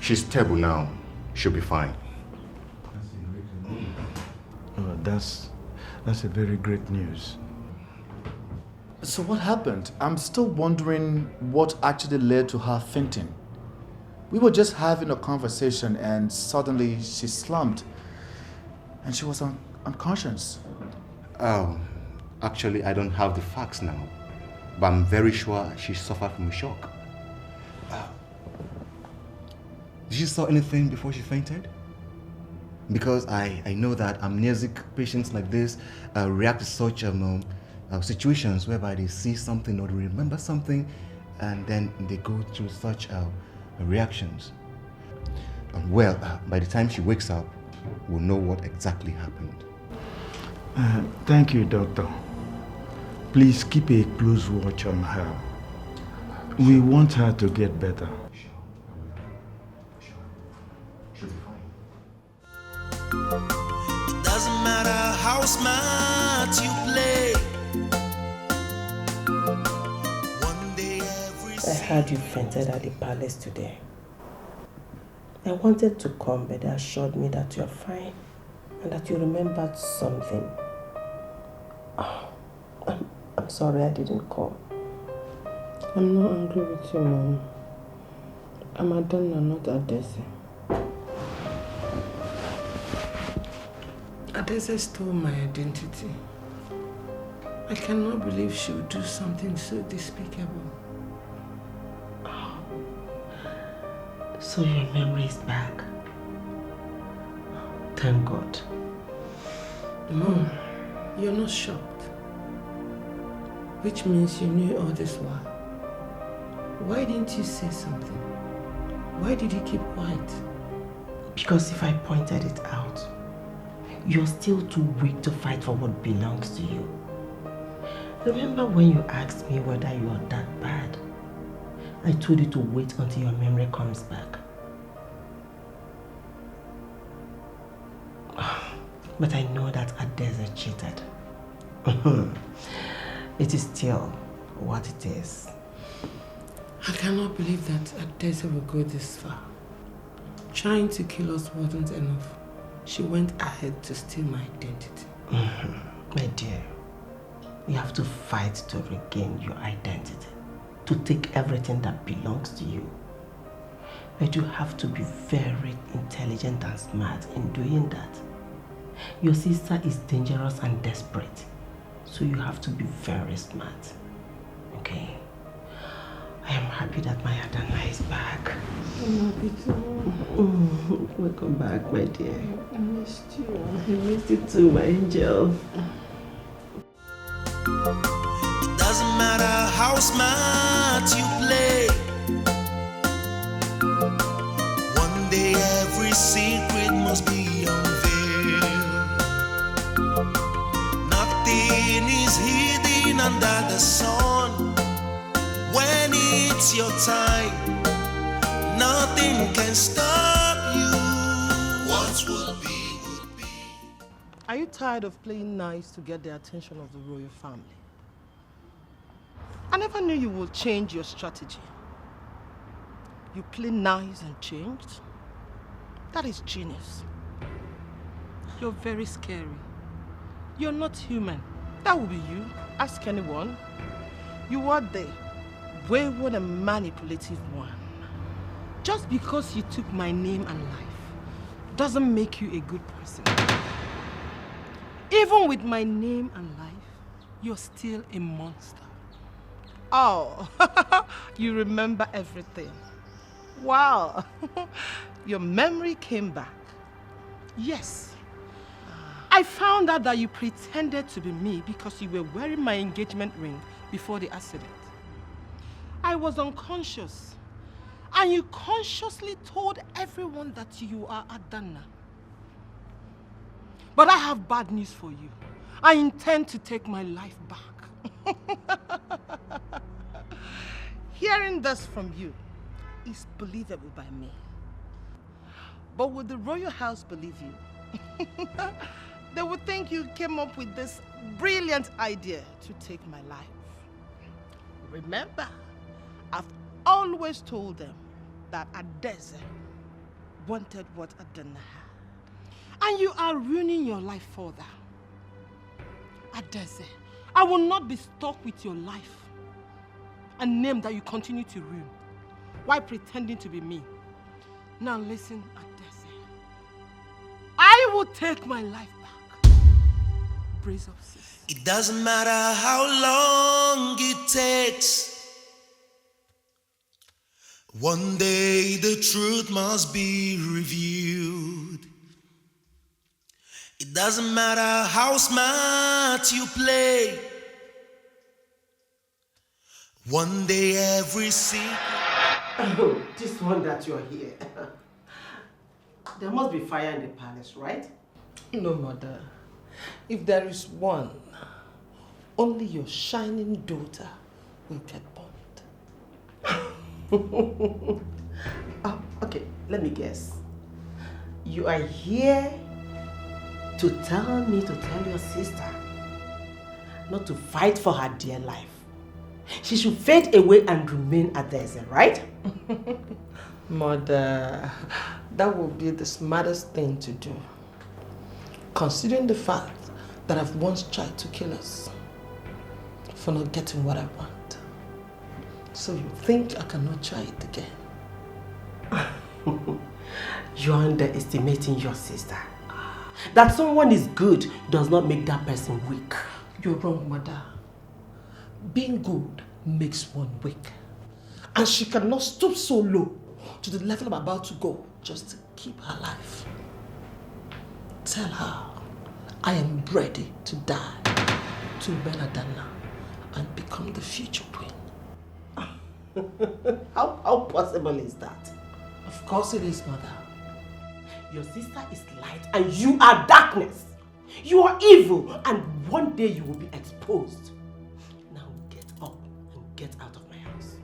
Speaker 3: She's stable now. She'll be fine.
Speaker 1: That's a very great news.
Speaker 14: So what happened? I'm still wondering what actually led to her fainting. We were just having a conversation and suddenly she slumped and she was unconscious.
Speaker 3: Oh, actually, I don't have the facts now, but I'm very sure she suffered from a shock. Did you saw anything before she fainted? Because I know that amnesic patients like this react to such situations whereby they see something or they remember something and then they go through such reactions. Well, by the time she wakes up, we'll know what exactly happened.
Speaker 1: Thank you, Doctor. Please keep a close watch on her. We want her to get better.
Speaker 9: It doesn't matter how smart you play. One day
Speaker 2: I heard you fainted at the palace today. I wanted to come, but they assured me that you're fine and that you remembered something. Oh, I'm sorry I didn't come.
Speaker 7: I'm not angry with you, Mom. I'm Adana, not Adese. Adese stole my identity. I cannot believe she would do something so despicable.
Speaker 2: Oh. So your memory is back. Thank God.
Speaker 7: Mom, you're not shocked. Which means you knew all this while. Why didn't you say something? Why did you keep quiet?
Speaker 2: Because if I pointed it out, you're still too weak to fight for what belongs to you. Remember when you asked me whether you are that bad? I told you to wait until your memory comes back. But I know that Adese cheated. It is still what it is.
Speaker 7: I cannot believe that Adese will go this far. Trying to kill us wasn't enough. She went ahead to steal my identity.
Speaker 2: My dear, you have to fight to regain your identity, to take everything that belongs to you. But you have to be very intelligent and smart in doing that. Your sister is dangerous and desperate, so you have to be very smart. Okay? I am happy that my Adana is back.
Speaker 7: I'm happy too.
Speaker 2: Welcome back, my dear.
Speaker 7: I missed you.
Speaker 2: I missed you too, my angel.
Speaker 9: It doesn't matter how smart you play. One day every secret must be unveiled. Nothing is hidden under the sun. When it's your time, nothing can stop you. What will be, would be.
Speaker 13: Are you tired of playing nice to get the attention of the royal family? I never knew you would change your strategy. You play nice and changed? That is genius. You're very scary. You're not human. That will be you. Ask anyone. You are the wayward and manipulative one. Just because you took my name and life doesn't make you a good person. Even with my name and life, you're still a monster. Oh, you remember everything. Wow, your memory came back. Yes, I found out that you pretended to be me because you were wearing my engagement ring before the accident. I was unconscious, and you consciously told everyone that you are Adana. But I have bad news for you. I intend to take my life back. Hearing this from you is believable by me. But would the royal house believe you? They would think you came up with this brilliant idea to take my life. Remember, I've always told them that Adese wanted what Adana had. And you are ruining your life further. Adese, I will not be stuck with your life. A name that you continue to ruin while pretending to be me. Now listen, Adese. I will take my life back. Brace up, sis.
Speaker 9: It doesn't matter how long it takes. One day the truth must be revealed. It doesn't matter how smart you play. One day every secret.
Speaker 2: Oh, this one that you're here. There must be fire in the palace, right?
Speaker 13: No, mother. If there is one, only your shining daughter will get burned.
Speaker 2: Oh, okay, let me guess. You are here to tell me to tell your sister not to fight for her dear life. She should fade away and remain Adese, right?
Speaker 13: Mother, that will be the smartest thing to do. Considering the fact that I've once tried to kill us for not getting what I want. So you think I cannot try it again?
Speaker 2: You're underestimating your sister. That someone is good does not make that person weak.
Speaker 13: You're wrong, mother. Being good makes one weak. And she cannot stoop so low to the level I'm about to go just to keep her life. Tell her I am ready to die to Benadana and become the future queen.
Speaker 2: How possible is that?
Speaker 13: Of course it is, mother.
Speaker 2: Your sister is light and you are darkness. You are evil and one day you will be exposed. Now get up and get out of my house.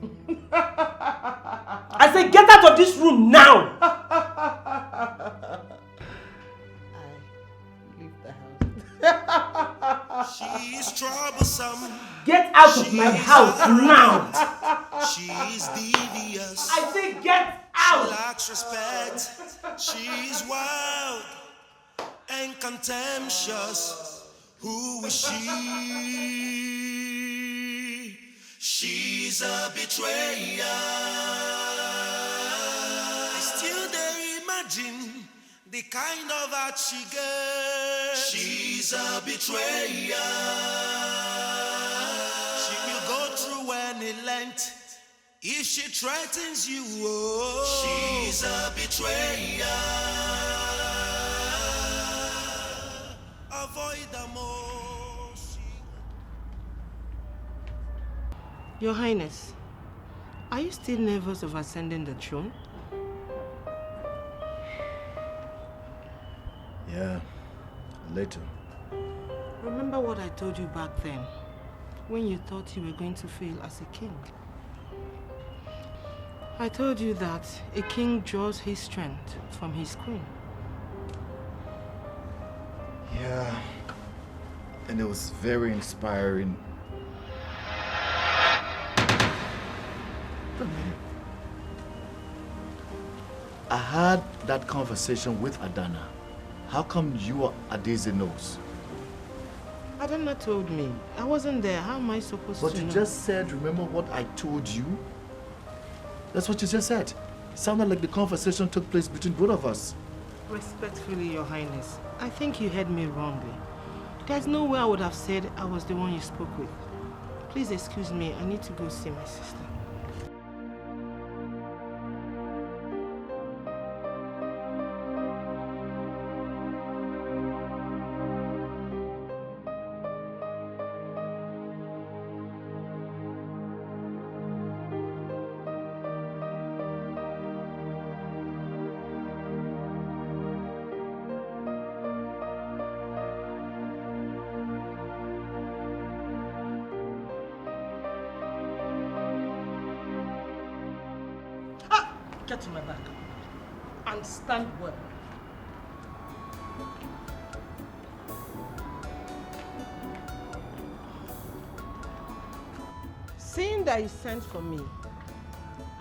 Speaker 2: I say get out of this room now!
Speaker 9: She's troublesome.
Speaker 2: Get out of my house now!
Speaker 9: She's devious.
Speaker 2: I say get out!
Speaker 9: She lacks respect. She's wild and contemptuous. Who is she? She's a betrayer. I still dare imagine the kind of heart she gets. She's a betrayer. She will go through any length if she threatens you. Oh. She's a betrayer. Avoid the most.
Speaker 13: Your Highness, are you still nervous of ascending the throne?
Speaker 6: Yeah, later.
Speaker 13: Remember what I told you back then, when you thought you were going to fail as a king? I told you that a king draws his strength from his queen.
Speaker 6: Yeah, and it was very inspiring. I had that conversation with Adana. How come you are Adese knows?
Speaker 13: Adana told me. I wasn't there. How am I supposed to know?
Speaker 6: But you just said, remember what I told you? That's what you just said. It sounded like the conversation took place between both of us.
Speaker 13: Respectfully, Your Highness, I think you heard me wrongly. There's no way I would have said I was the one you spoke with. Please excuse me. I need to go see my sister. Get to my back and stand well. Seeing that you sent for me,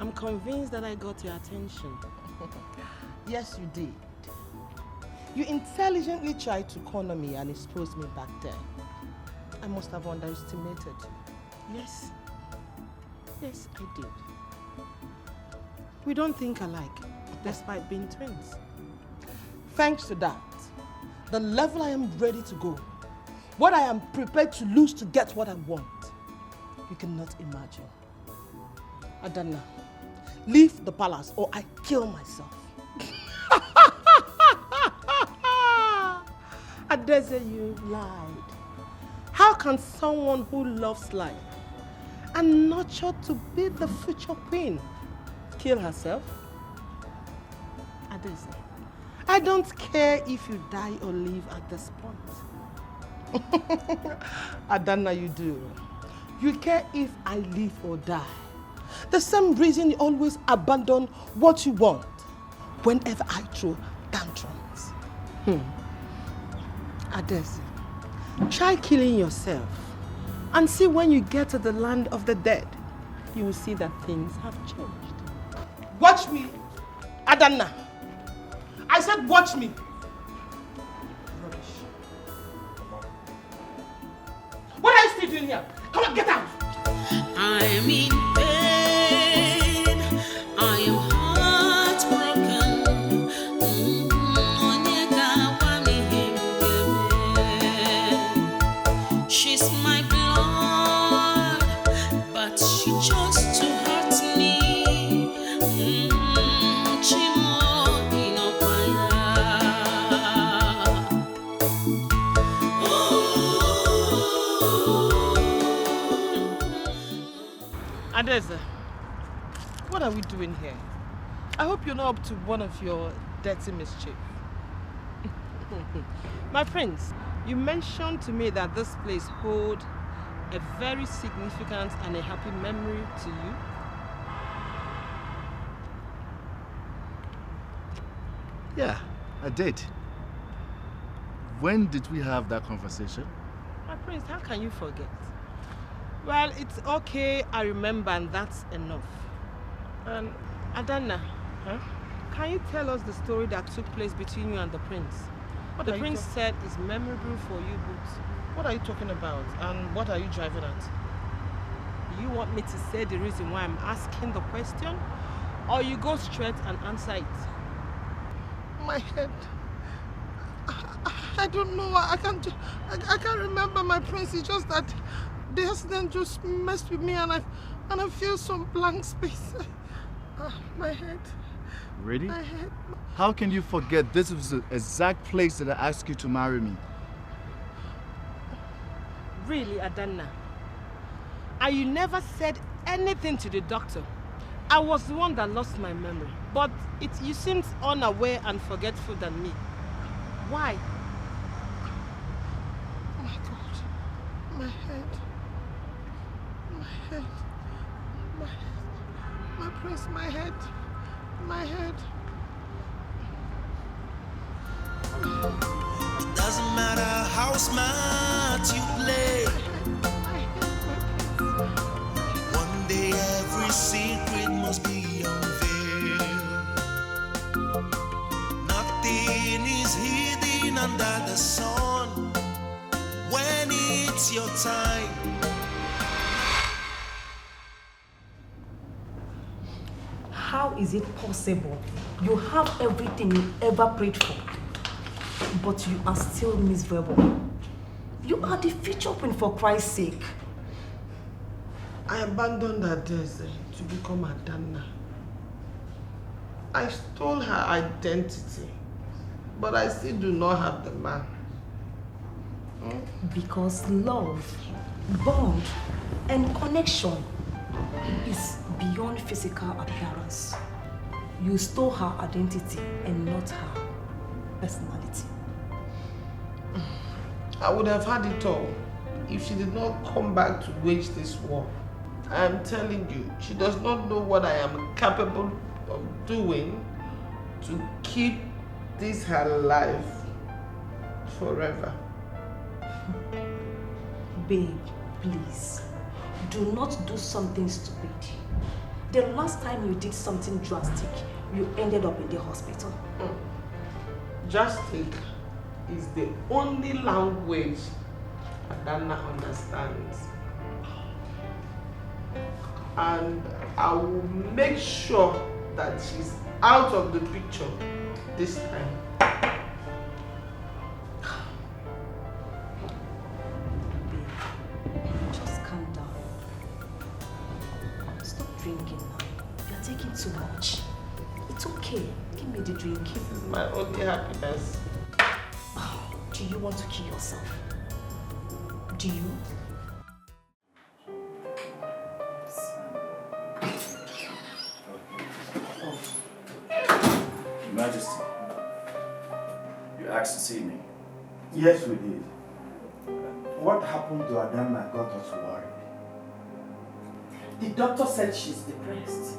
Speaker 13: I'm convinced that I got your attention. Yes, you did. You intelligently tried to corner me and expose me back there. I must have underestimated. Yes. Yes, I did. We don't think alike, despite being twins. Thanks to that, the level I am ready to go, what I am prepared to lose to get what I want, you cannot imagine. Adanna, leave the palace or I kill myself. Adeze, you lied. How can someone who loves life and nurtured to be the future queen kill herself? Adeze, I don't care if you die or live at this point. Adanna, you do. You care if I live or die. The same reason you always abandon what you want whenever I throw tantrums. Adeze, try killing yourself and see when you get to the land of the dead, you will see that things have changed. Watch me, Adanna. I said watch me. Rubbish. What are you still doing here? Come on, get out.
Speaker 4: I'm in pain. I am heartbroken. She's my blood, but she chose to hurt me.
Speaker 13: Adeze, what are we doing here? I hope you're not up to one of your dirty mischief. My friends, you mentioned to me that this place holds a very significant and a happy memory to you.
Speaker 14: Yeah, I did. When did we have that conversation?
Speaker 13: My prince, how can you forget? Well, it's okay, I remember, and that's enough. And Adanna, can you tell us the story that took place between you and the prince? What the prince said is memorable for you both. What are you talking about, and what are you driving at? You want me to say the reason why I'm asking the question, or you go straight and answer it?
Speaker 10: My head. I don't know. I can't remember, my prince. It's just that the accident just messed with me, and I feel some blank space. My head.
Speaker 14: Really?
Speaker 10: My head.
Speaker 14: How can you forget this was the exact place that I asked you to marry me?
Speaker 13: Really, Adanna? And you never said anything to the doctor. I was the one that lost my memory, but you seemed unaware and forgetful than me. Why?
Speaker 10: Oh my God. My head. My head. My head. My prince, my head. My head.
Speaker 9: It doesn't matter how smart you play. One day every secret must be unveiled. Nothing is hidden under the sun. When it's your time.
Speaker 8: How is it possible? You have everything you ever prayed for, but you are still miserable. You are the future queen, for Christ's sake.
Speaker 10: I abandoned Adeze to become Adanna. I stole her identity, but I still do not have the man.
Speaker 8: Because love, bond, and connection is beyond physical appearance. You stole her identity and not her personality.
Speaker 10: I would have had it all if she did not come back to wage this war. I am telling you, she does not know what I am capable of doing to keep this her life forever.
Speaker 8: Babe, please, do not do something stupid. The last time you did something drastic, you ended up in the hospital.
Speaker 10: Drastic is the only language
Speaker 13: Adana understands. And I will make sure that she's out of the picture this time.
Speaker 8: Just calm down. Stop drinking now. You're taking too much. It's okay. Give me the drink.
Speaker 13: This is my only happiness.
Speaker 8: Do you want to kill yourself? Do you?
Speaker 6: Your Majesty, you asked to see me.
Speaker 1: Yes, we did. What happened to Adana got us worried.
Speaker 2: The doctor said she's depressed.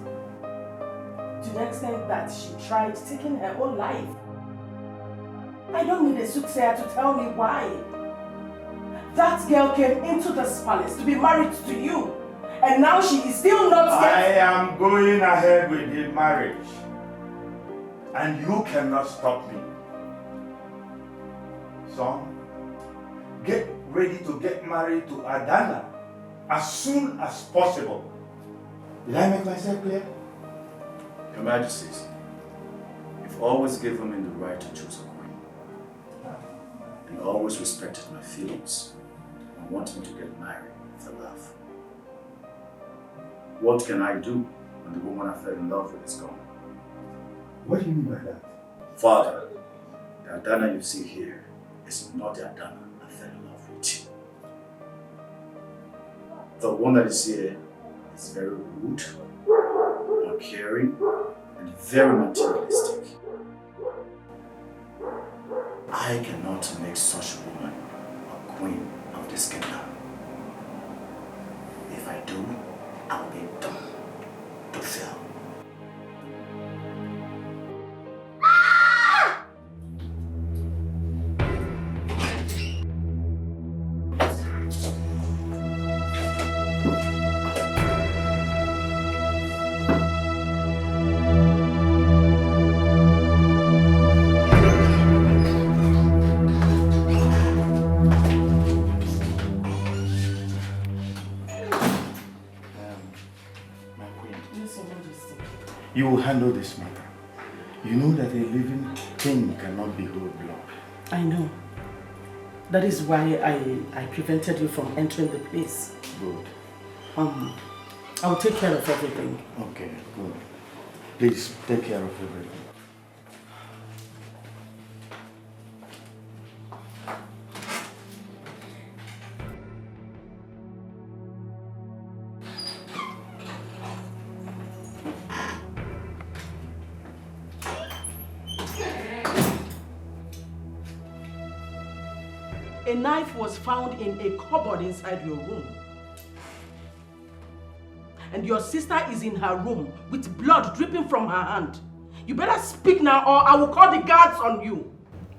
Speaker 2: To the extent that she tried taking her own life. I don't need a soothsayer to tell me why. That girl came into this palace to be married to you. And now she is still not yet.
Speaker 1: I am going ahead with the marriage. And you cannot stop me. Son, get ready to get married to Adana as soon as possible. Did I make myself clear?
Speaker 6: Your Majesties, you've always given me the right to choose a queen. And always respected my feelings and wanted me to get married for love. What can I do when the woman I fell in love with is gone?
Speaker 1: What do you mean by that?
Speaker 6: Father, the Adana you see here is not the Adana I fell in love with. The one that is here is very rude, uncaring, and very materialistic. I cannot make such a woman a queen of this kingdom. If I do, I'll be done to fail.
Speaker 1: You will handle this matter. You know that a living king cannot behold blood.
Speaker 2: I know. That is why I prevented you from entering the place.
Speaker 1: Good.
Speaker 2: I'll take care of everything.
Speaker 1: Okay, good. Please take care of everything.
Speaker 2: A knife was found in a cupboard inside your room. And your sister is in her room with blood dripping from her hand. You better speak now or I will call the guards on you.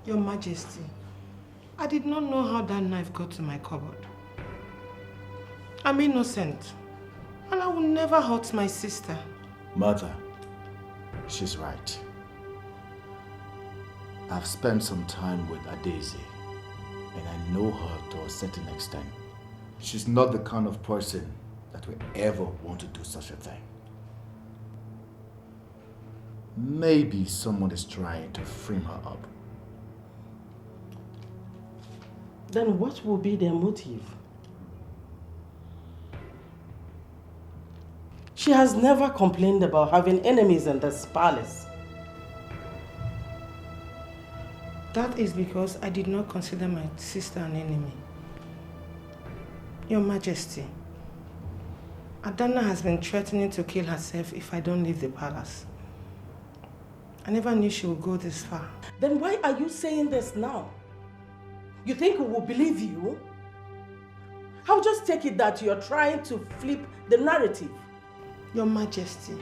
Speaker 13: Your Majesty, I did not know how that knife got to my cupboard. I'm innocent. And I will never hurt my sister.
Speaker 14: Mother, she's right. I've spent some time with Adaeze, and I know her to a certain extent. She's not the kind of person that will ever want to do such a thing. Maybe someone is trying to frame her up.
Speaker 2: Then what will be their motive? She has never complained about having enemies in this palace.
Speaker 13: That is because I did not consider my sister an enemy. Your Majesty, Adana has been threatening to kill herself if I don't leave the palace. I never knew she would go this far.
Speaker 2: Then why are you saying this now? You think we will believe you? I'll just take it that you're trying to flip the narrative.
Speaker 13: Your Majesty,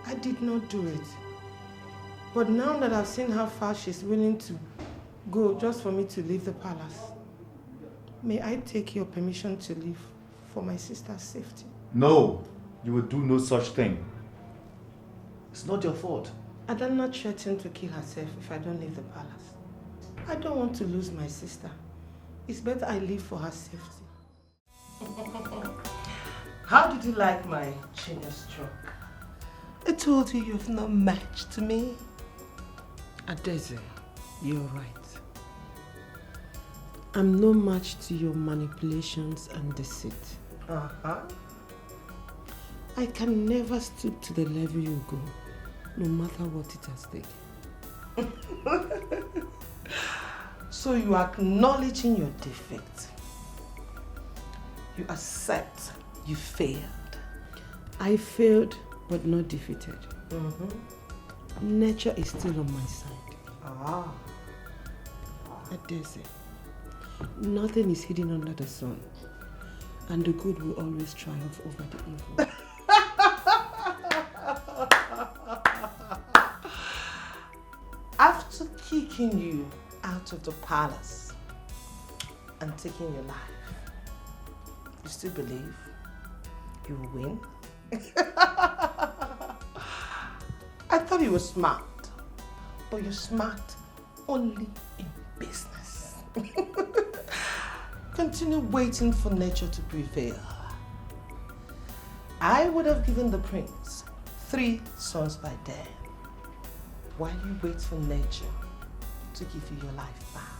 Speaker 13: I did not do it. But now that I've seen how far she's willing to go just for me to leave the palace, may I take your permission to leave for my sister's safety?
Speaker 14: No, you will do no such thing. It's not your fault.
Speaker 13: Adana threatened to kill herself if I don't leave the palace. I don't want to lose my sister. It's better I live for her safety. How did you like my genius stroke? I told you you've no match to me. Adeze, you're right. I'm no match to your manipulations and deceit. I can never stoop to the level you go, no matter what it has taken. So you are acknowledging your defect. You accept you failed. I failed, but not defeated. Nature is still on my side. Adeze, nothing is hidden under the sun, and the good will always triumph over the evil. After kicking you out of the palace and taking your life, you still believe you will win? I thought you were smart, but you're smart only in business. Continue waiting for nature to prevail. I would have given the prince 3 sons by then, while you wait for nature to give you your life back.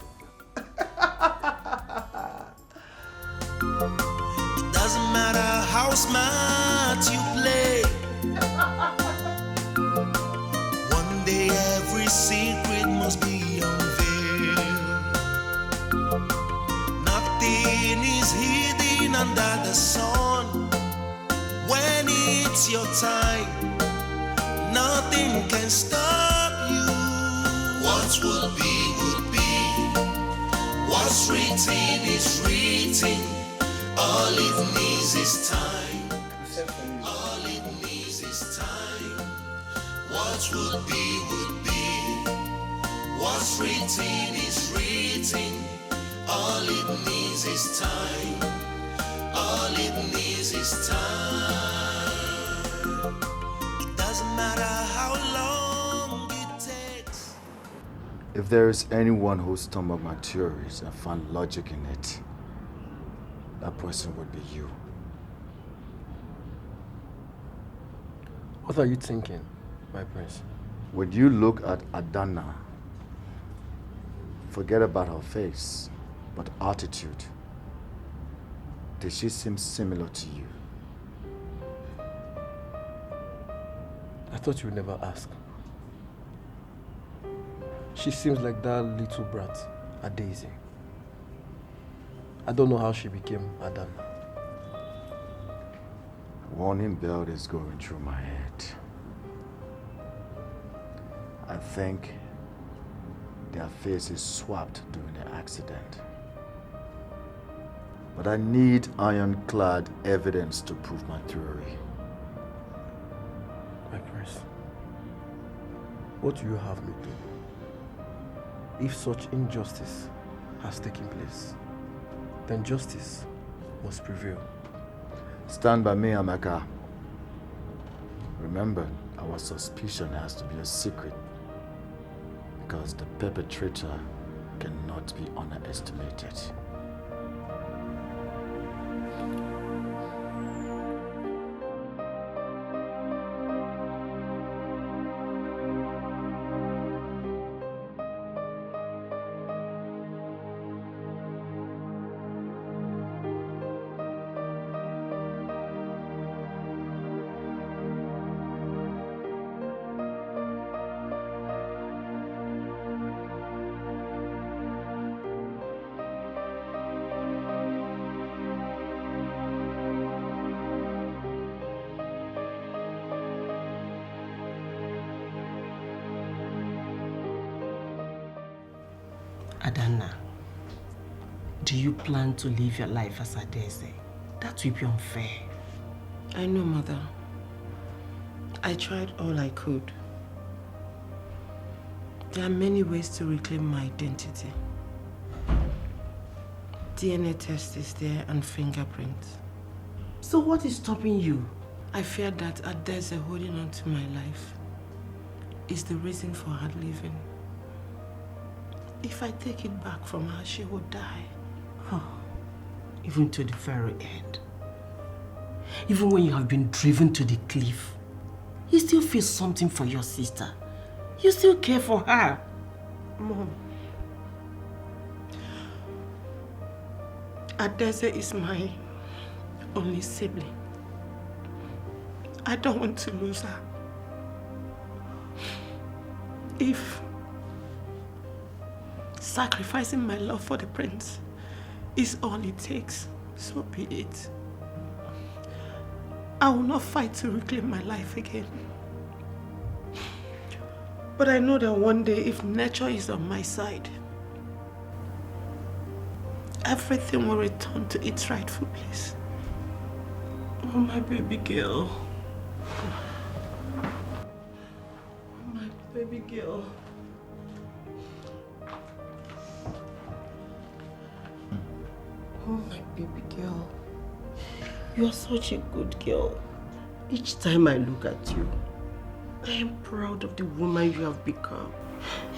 Speaker 9: It doesn't matter how smart you play. One day every secret must be unveiled. Nothing is hidden under the sun. When it's your time, nothing can stop you. What will be, would be. What's written is written. All it needs is time. All it needs is time. What would be, would be. What's written is written. All it needs is time. All it needs is time. It doesn't matter how long it takes.
Speaker 6: If there is anyone who stomached my theories and found logic in it, that person would be you.
Speaker 15: What are you thinking, my prince?
Speaker 6: When you look at Adana, forget about her face, but attitude. Does she seem similar to you?
Speaker 15: I thought you would never ask. She seems like that little brat, a Daisy. I don't know how she became Adana.
Speaker 6: Warning bell is going through my head. I think their faces swapped during the accident. But I need ironclad evidence to prove my theory.
Speaker 15: My prince, what do you have me do? If such injustice has taken place, then justice must prevail.
Speaker 6: Stand by me, Amaka. Remember, our suspicion has to be a secret, because the perpetrator cannot be underestimated.
Speaker 2: Adana, do you plan to live your life as Adeze? That will be unfair.
Speaker 13: I know, Mother. I tried all I could. There are many ways to reclaim my identity. DNA test is there and fingerprints.
Speaker 2: So what is stopping you?
Speaker 13: I fear that Adeze holding on to my life is the reason for her leaving. If I take it back from her, she will die.
Speaker 2: Even to the very end. Even when you have been driven to the cliff, you still feel something for your sister. You still care for her.
Speaker 10: Mom, Adeze is my only sibling. I don't want to lose her. If sacrificing my love for the prince is all it takes, so be it. I will not fight to reclaim my life again. But I know that one day, if nature is on my side, everything will return to its rightful place. Oh, my baby girl. Oh, my baby girl. Oh, my baby girl. You are such a good girl. Each time I look at you, I am proud of the woman you have become.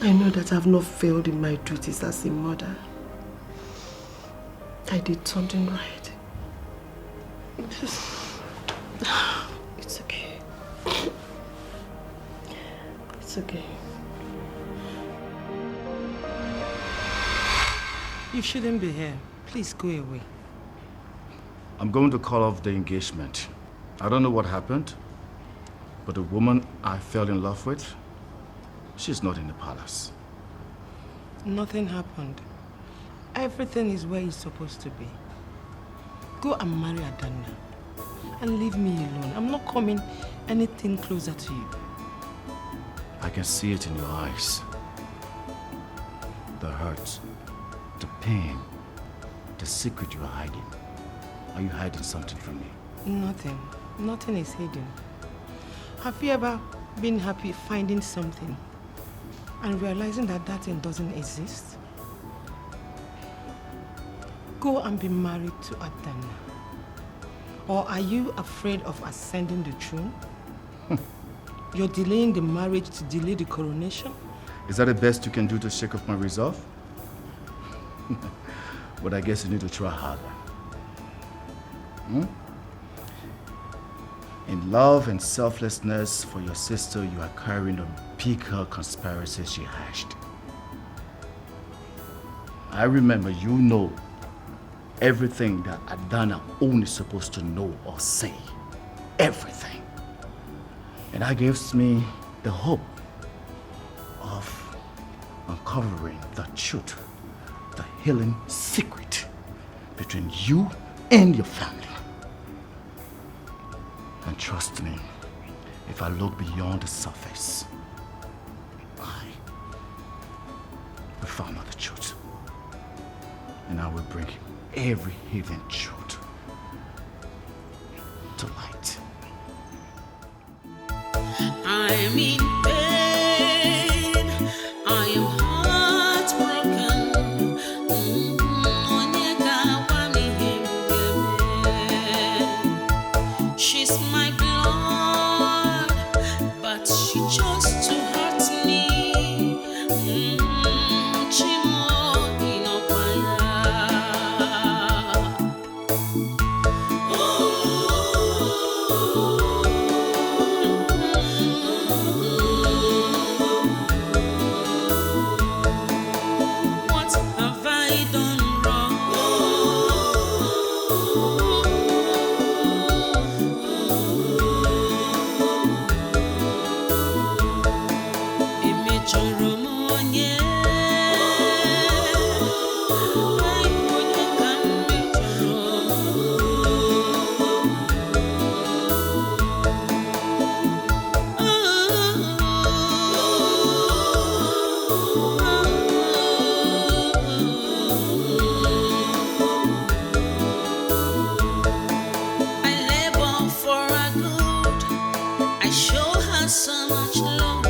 Speaker 10: I know that I have not failed in my duties as a mother. I did something right. It's okay. It's okay. You shouldn't be here. Please go away.
Speaker 6: I'm going to call off the engagement. I don't know what happened, but the woman I fell in love with, she's not in the palace.
Speaker 10: Nothing happened. Everything is where it's supposed to be. Go and marry Adana and leave me alone. I'm not coming anything closer to you.
Speaker 6: I can see it in your eyes. The hurt, the pain, the secret you are hiding. Are you hiding something from me?
Speaker 10: Nothing. Nothing is hidden. Have you ever been happy finding something and realizing that that thing doesn't exist? Go and be married to Adana. Or are you afraid of ascending the throne? You're delaying the marriage to delay the coronation?
Speaker 6: Is that the best you can do to shake off my resolve? But I guess you need to try harder. In love and selflessness for your sister, you are carrying a bigger conspiracy she hatched. I remember you know everything that Adana only supposed to know or say. Everything. And that gives me the hope of uncovering the truth, the healing secret between you and your family. And trust me, if I look beyond the surface, I will find out the truth. And I will bring every hidden truth to light.
Speaker 4: I'm in pain, I am heartbroken. She's my blood, but she chose to hurt me. What have I done wrong? So much love,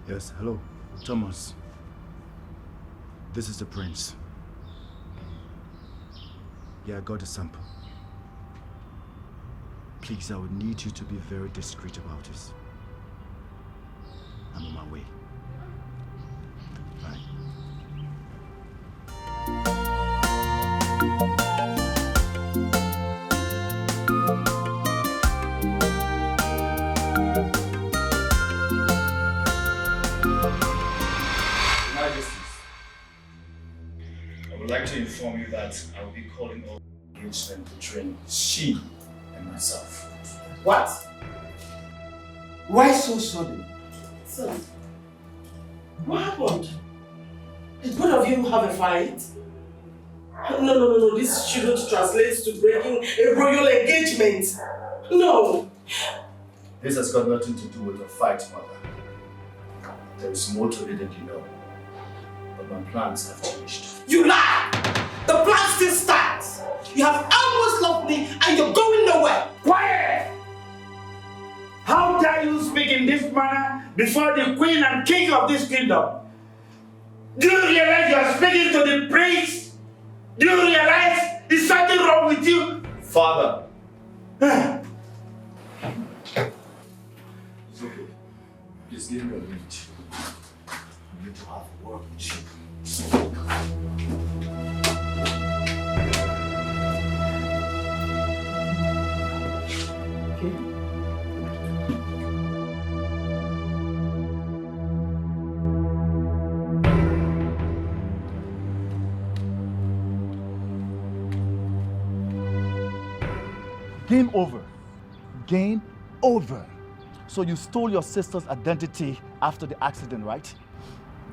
Speaker 14: Yes, hello. Thomas. This is the prince. Yeah, I got a sample. Please, I would need you to be very discreet about this. I'm on my way. Bye.
Speaker 16: I would like to inform you that I will be calling all engagement between she and myself.
Speaker 17: What? Why so sudden?
Speaker 2: So, what happened? Did both of you have a fight? No, this shouldn't translate to breaking a royal engagement. No.
Speaker 16: This has got nothing to do with a fight, mother. There is more to it than you know. But my plans have changed.
Speaker 17: You lie! The plan still stands! You have almost loved me and you're going nowhere!
Speaker 18: Quiet! How dare you speak in this manner before the queen and king of this kingdom? Do you realize you are speaking to the prince? Do you realize there's something wrong with you?
Speaker 16: Father!
Speaker 18: It's
Speaker 16: okay. Please give me a minute. I need to have a word with you.
Speaker 14: Game over. Game over. So you stole your sister's identity after the accident, right?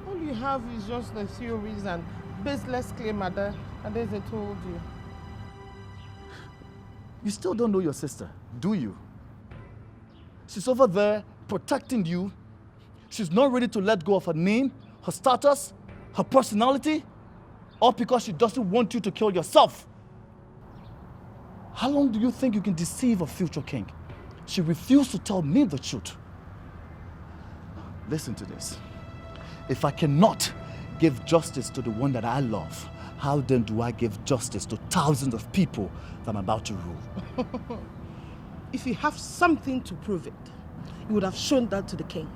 Speaker 10: All you have is just the theories and baseless claim that they told you.
Speaker 14: You still don't know your sister, do you? She's over there protecting you. She's not ready to let go of her name, her status, her personality, all because she doesn't want you to kill yourself. How long do you think you can deceive a future king? She refused to tell me the truth. Listen to this. If I cannot give justice to the one that I love, how then do I give justice to thousands of people that I'm about to rule?
Speaker 10: If you have something to prove it, you would have shown that to the king.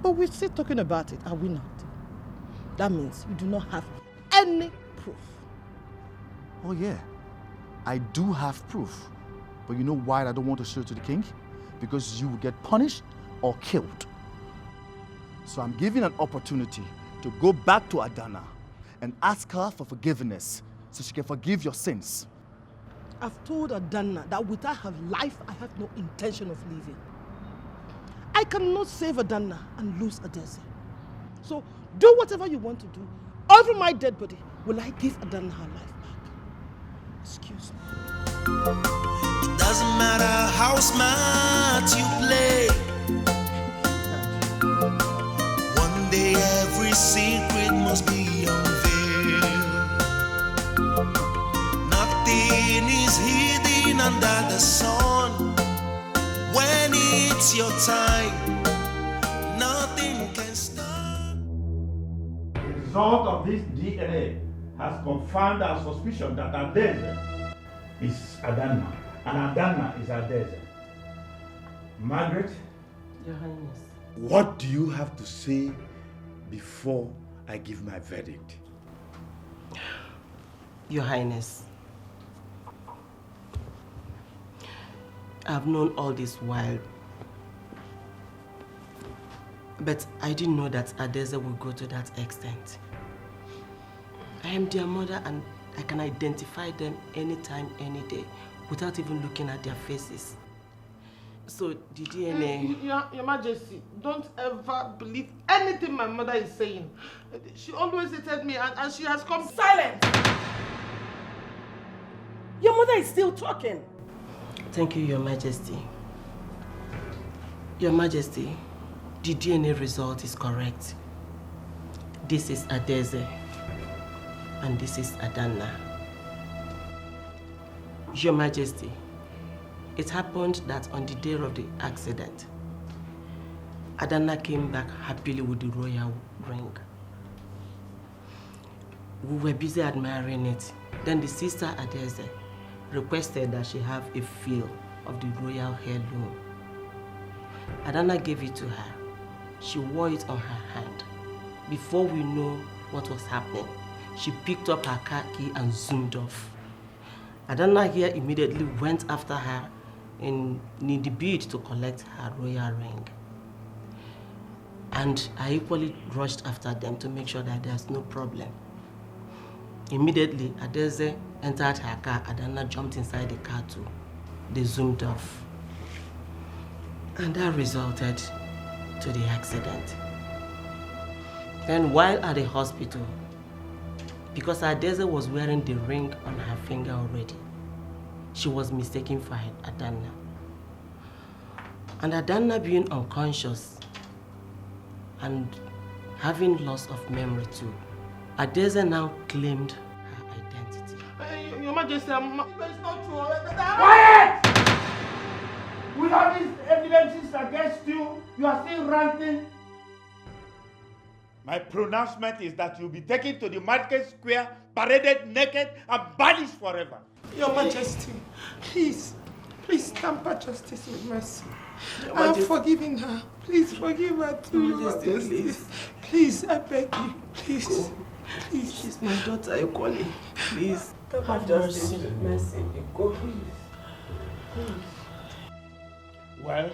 Speaker 10: But we're still talking about it, are we not? That means you do not have any proof.
Speaker 14: Oh yeah, I do have proof. But you know why I don't want to show it to the king? Because you will get punished or killed. So I'm giving an opportunity to go back to Adana and ask her for forgiveness so she can forgive your sins.
Speaker 10: I've told Adana that without her life, I have no intention of leaving. I cannot save Adana and lose Adese. So do whatever you want to do. Over my dead body, will I give Adana her life back? Excuse me.
Speaker 9: It doesn't matter how smart you play. One day every secret must be unveiled. Nothing is hidden under the sun. When it's your time, nothing can stop.
Speaker 18: The result of this DNA has confirmed our suspicion that Adese is Adana, and Adana is Adese. Margaret?
Speaker 2: Your Highness.
Speaker 1: What do you have to say before I give my verdict?
Speaker 2: Your Highness, I've known all this while, but I didn't know that Adese would go to that extent. I am their mother and I can identify them anytime, any day, without even looking at their faces. So the DNA...
Speaker 10: Your Majesty, don't ever believe anything my mother is saying. She always hated me and she has come...
Speaker 2: Silent! Your mother is still talking. Thank you, Your Majesty. Your Majesty, the DNA result is correct. This is Adese, and this is Adana. Your Majesty, it happened that on the day of the accident, Adana came back happily with the royal ring. We were busy admiring it. Then the sister Adeze requested that she have a feel of the royal heirloom. Adana gave it to her. She wore it on her hand. Before we know what was happening, she picked up her car key and zoomed off. Adana here immediately went after her in the bid to collect her royal ring. And I equally rushed after them to make sure that there's no problem. Immediately, Adeze entered her car. Adana jumped inside the car too. They zoomed off. And that resulted to the accident. Then while at the hospital, because Adeze was wearing the ring on her finger already, she was mistaken for Adana. And Adana being unconscious and having loss of memory too, Adeze now claimed her identity.
Speaker 18: Your Majesty,
Speaker 13: it's not true.
Speaker 18: Quiet! With all these evidences against you, you are still ranting. My pronouncement is that you'll be taken to the market square, paraded naked, and banished forever.
Speaker 13: Your Majesty, please tamper justice with mercy. I have forgiven her. Please forgive her too, Your Majesty. Please, I beg you. Please.
Speaker 2: She's my daughter, Equally. Please. Have mercy. Mercy. Go, please.
Speaker 18: Well,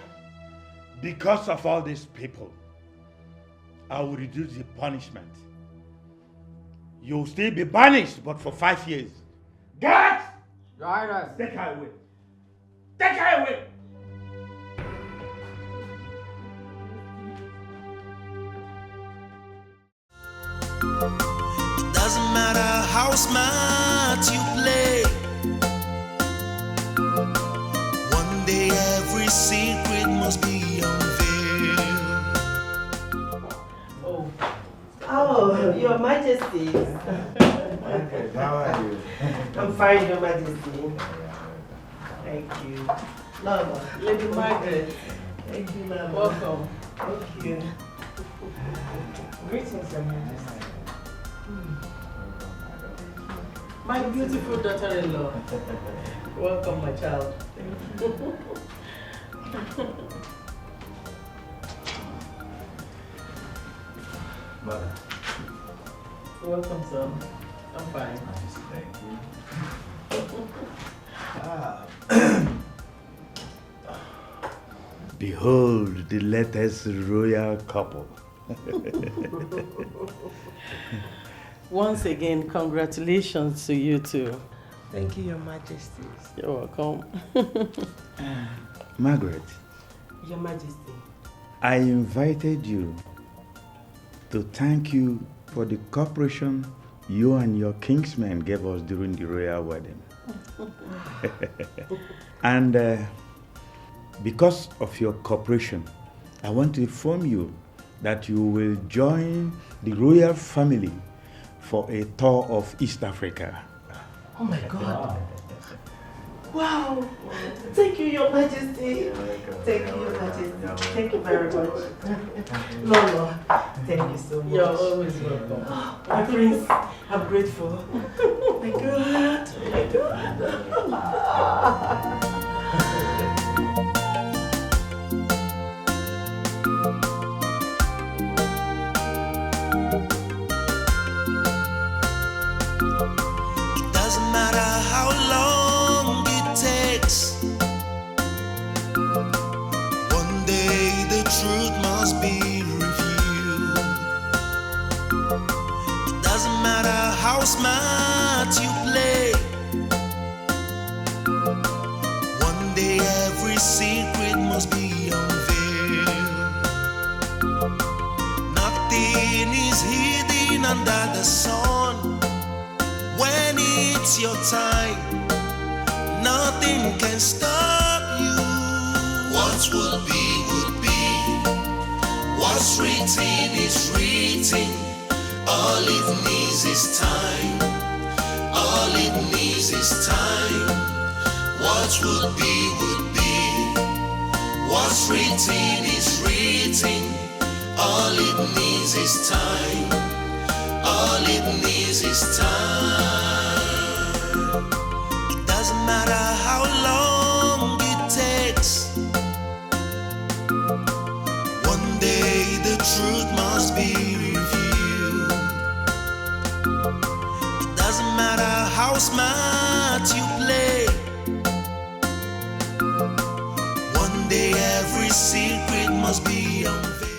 Speaker 18: because of all these people, I will reduce the punishment. You'll still be banished, but for 5 years. Guards!
Speaker 19: Your Highness.
Speaker 18: Take her away. Take her away!
Speaker 9: It doesn't matter how smart you play. One day every secret must be unveiled.
Speaker 2: Oh, Your Majesty.
Speaker 6: Okay, how are you?
Speaker 2: I'm fine, Your Majesty. Thank you. Lama, Lady Margaret. Thank you, Lama. Welcome. Thank you. Greetings, Your Majesty. My beautiful daughter-in-law. Welcome, my child.
Speaker 6: Mother.
Speaker 2: Welcome, son. I'm fine.
Speaker 6: Thank you.
Speaker 1: Behold the latest royal couple.
Speaker 2: Once again, congratulations to you two.
Speaker 13: Thank you, Your Majesty.
Speaker 2: You're welcome.
Speaker 1: Margaret,
Speaker 2: Your Majesty.
Speaker 1: I invited you to thank you for the cooperation you and your kinsmen gave us during the royal wedding. And because of your cooperation, I want to inform you that you will join the royal family for a tour of East Africa.
Speaker 2: Oh my God. Wow. Thank you, Your Majesty. Thank you, Your Majesty. Thank you very much. Lolo, thank you so much. You're always welcome. My prince, I'm grateful. Oh my God. Oh my God.
Speaker 9: Doesn't matter how long it takes. One day the truth must be revealed. It doesn't matter how smart you play. One day every secret must be unveiled. Nothing is hidden under the sun. When it's your time, nothing can stop you. What will be, would be. What's written is written. All it needs is time. All it needs is time. What will be, would be. What's written is written. All it needs is time. All it needs is time. It doesn't matter how long it takes. One day the truth must be revealed. It doesn't matter how smart you play. One day every secret must be unveiled.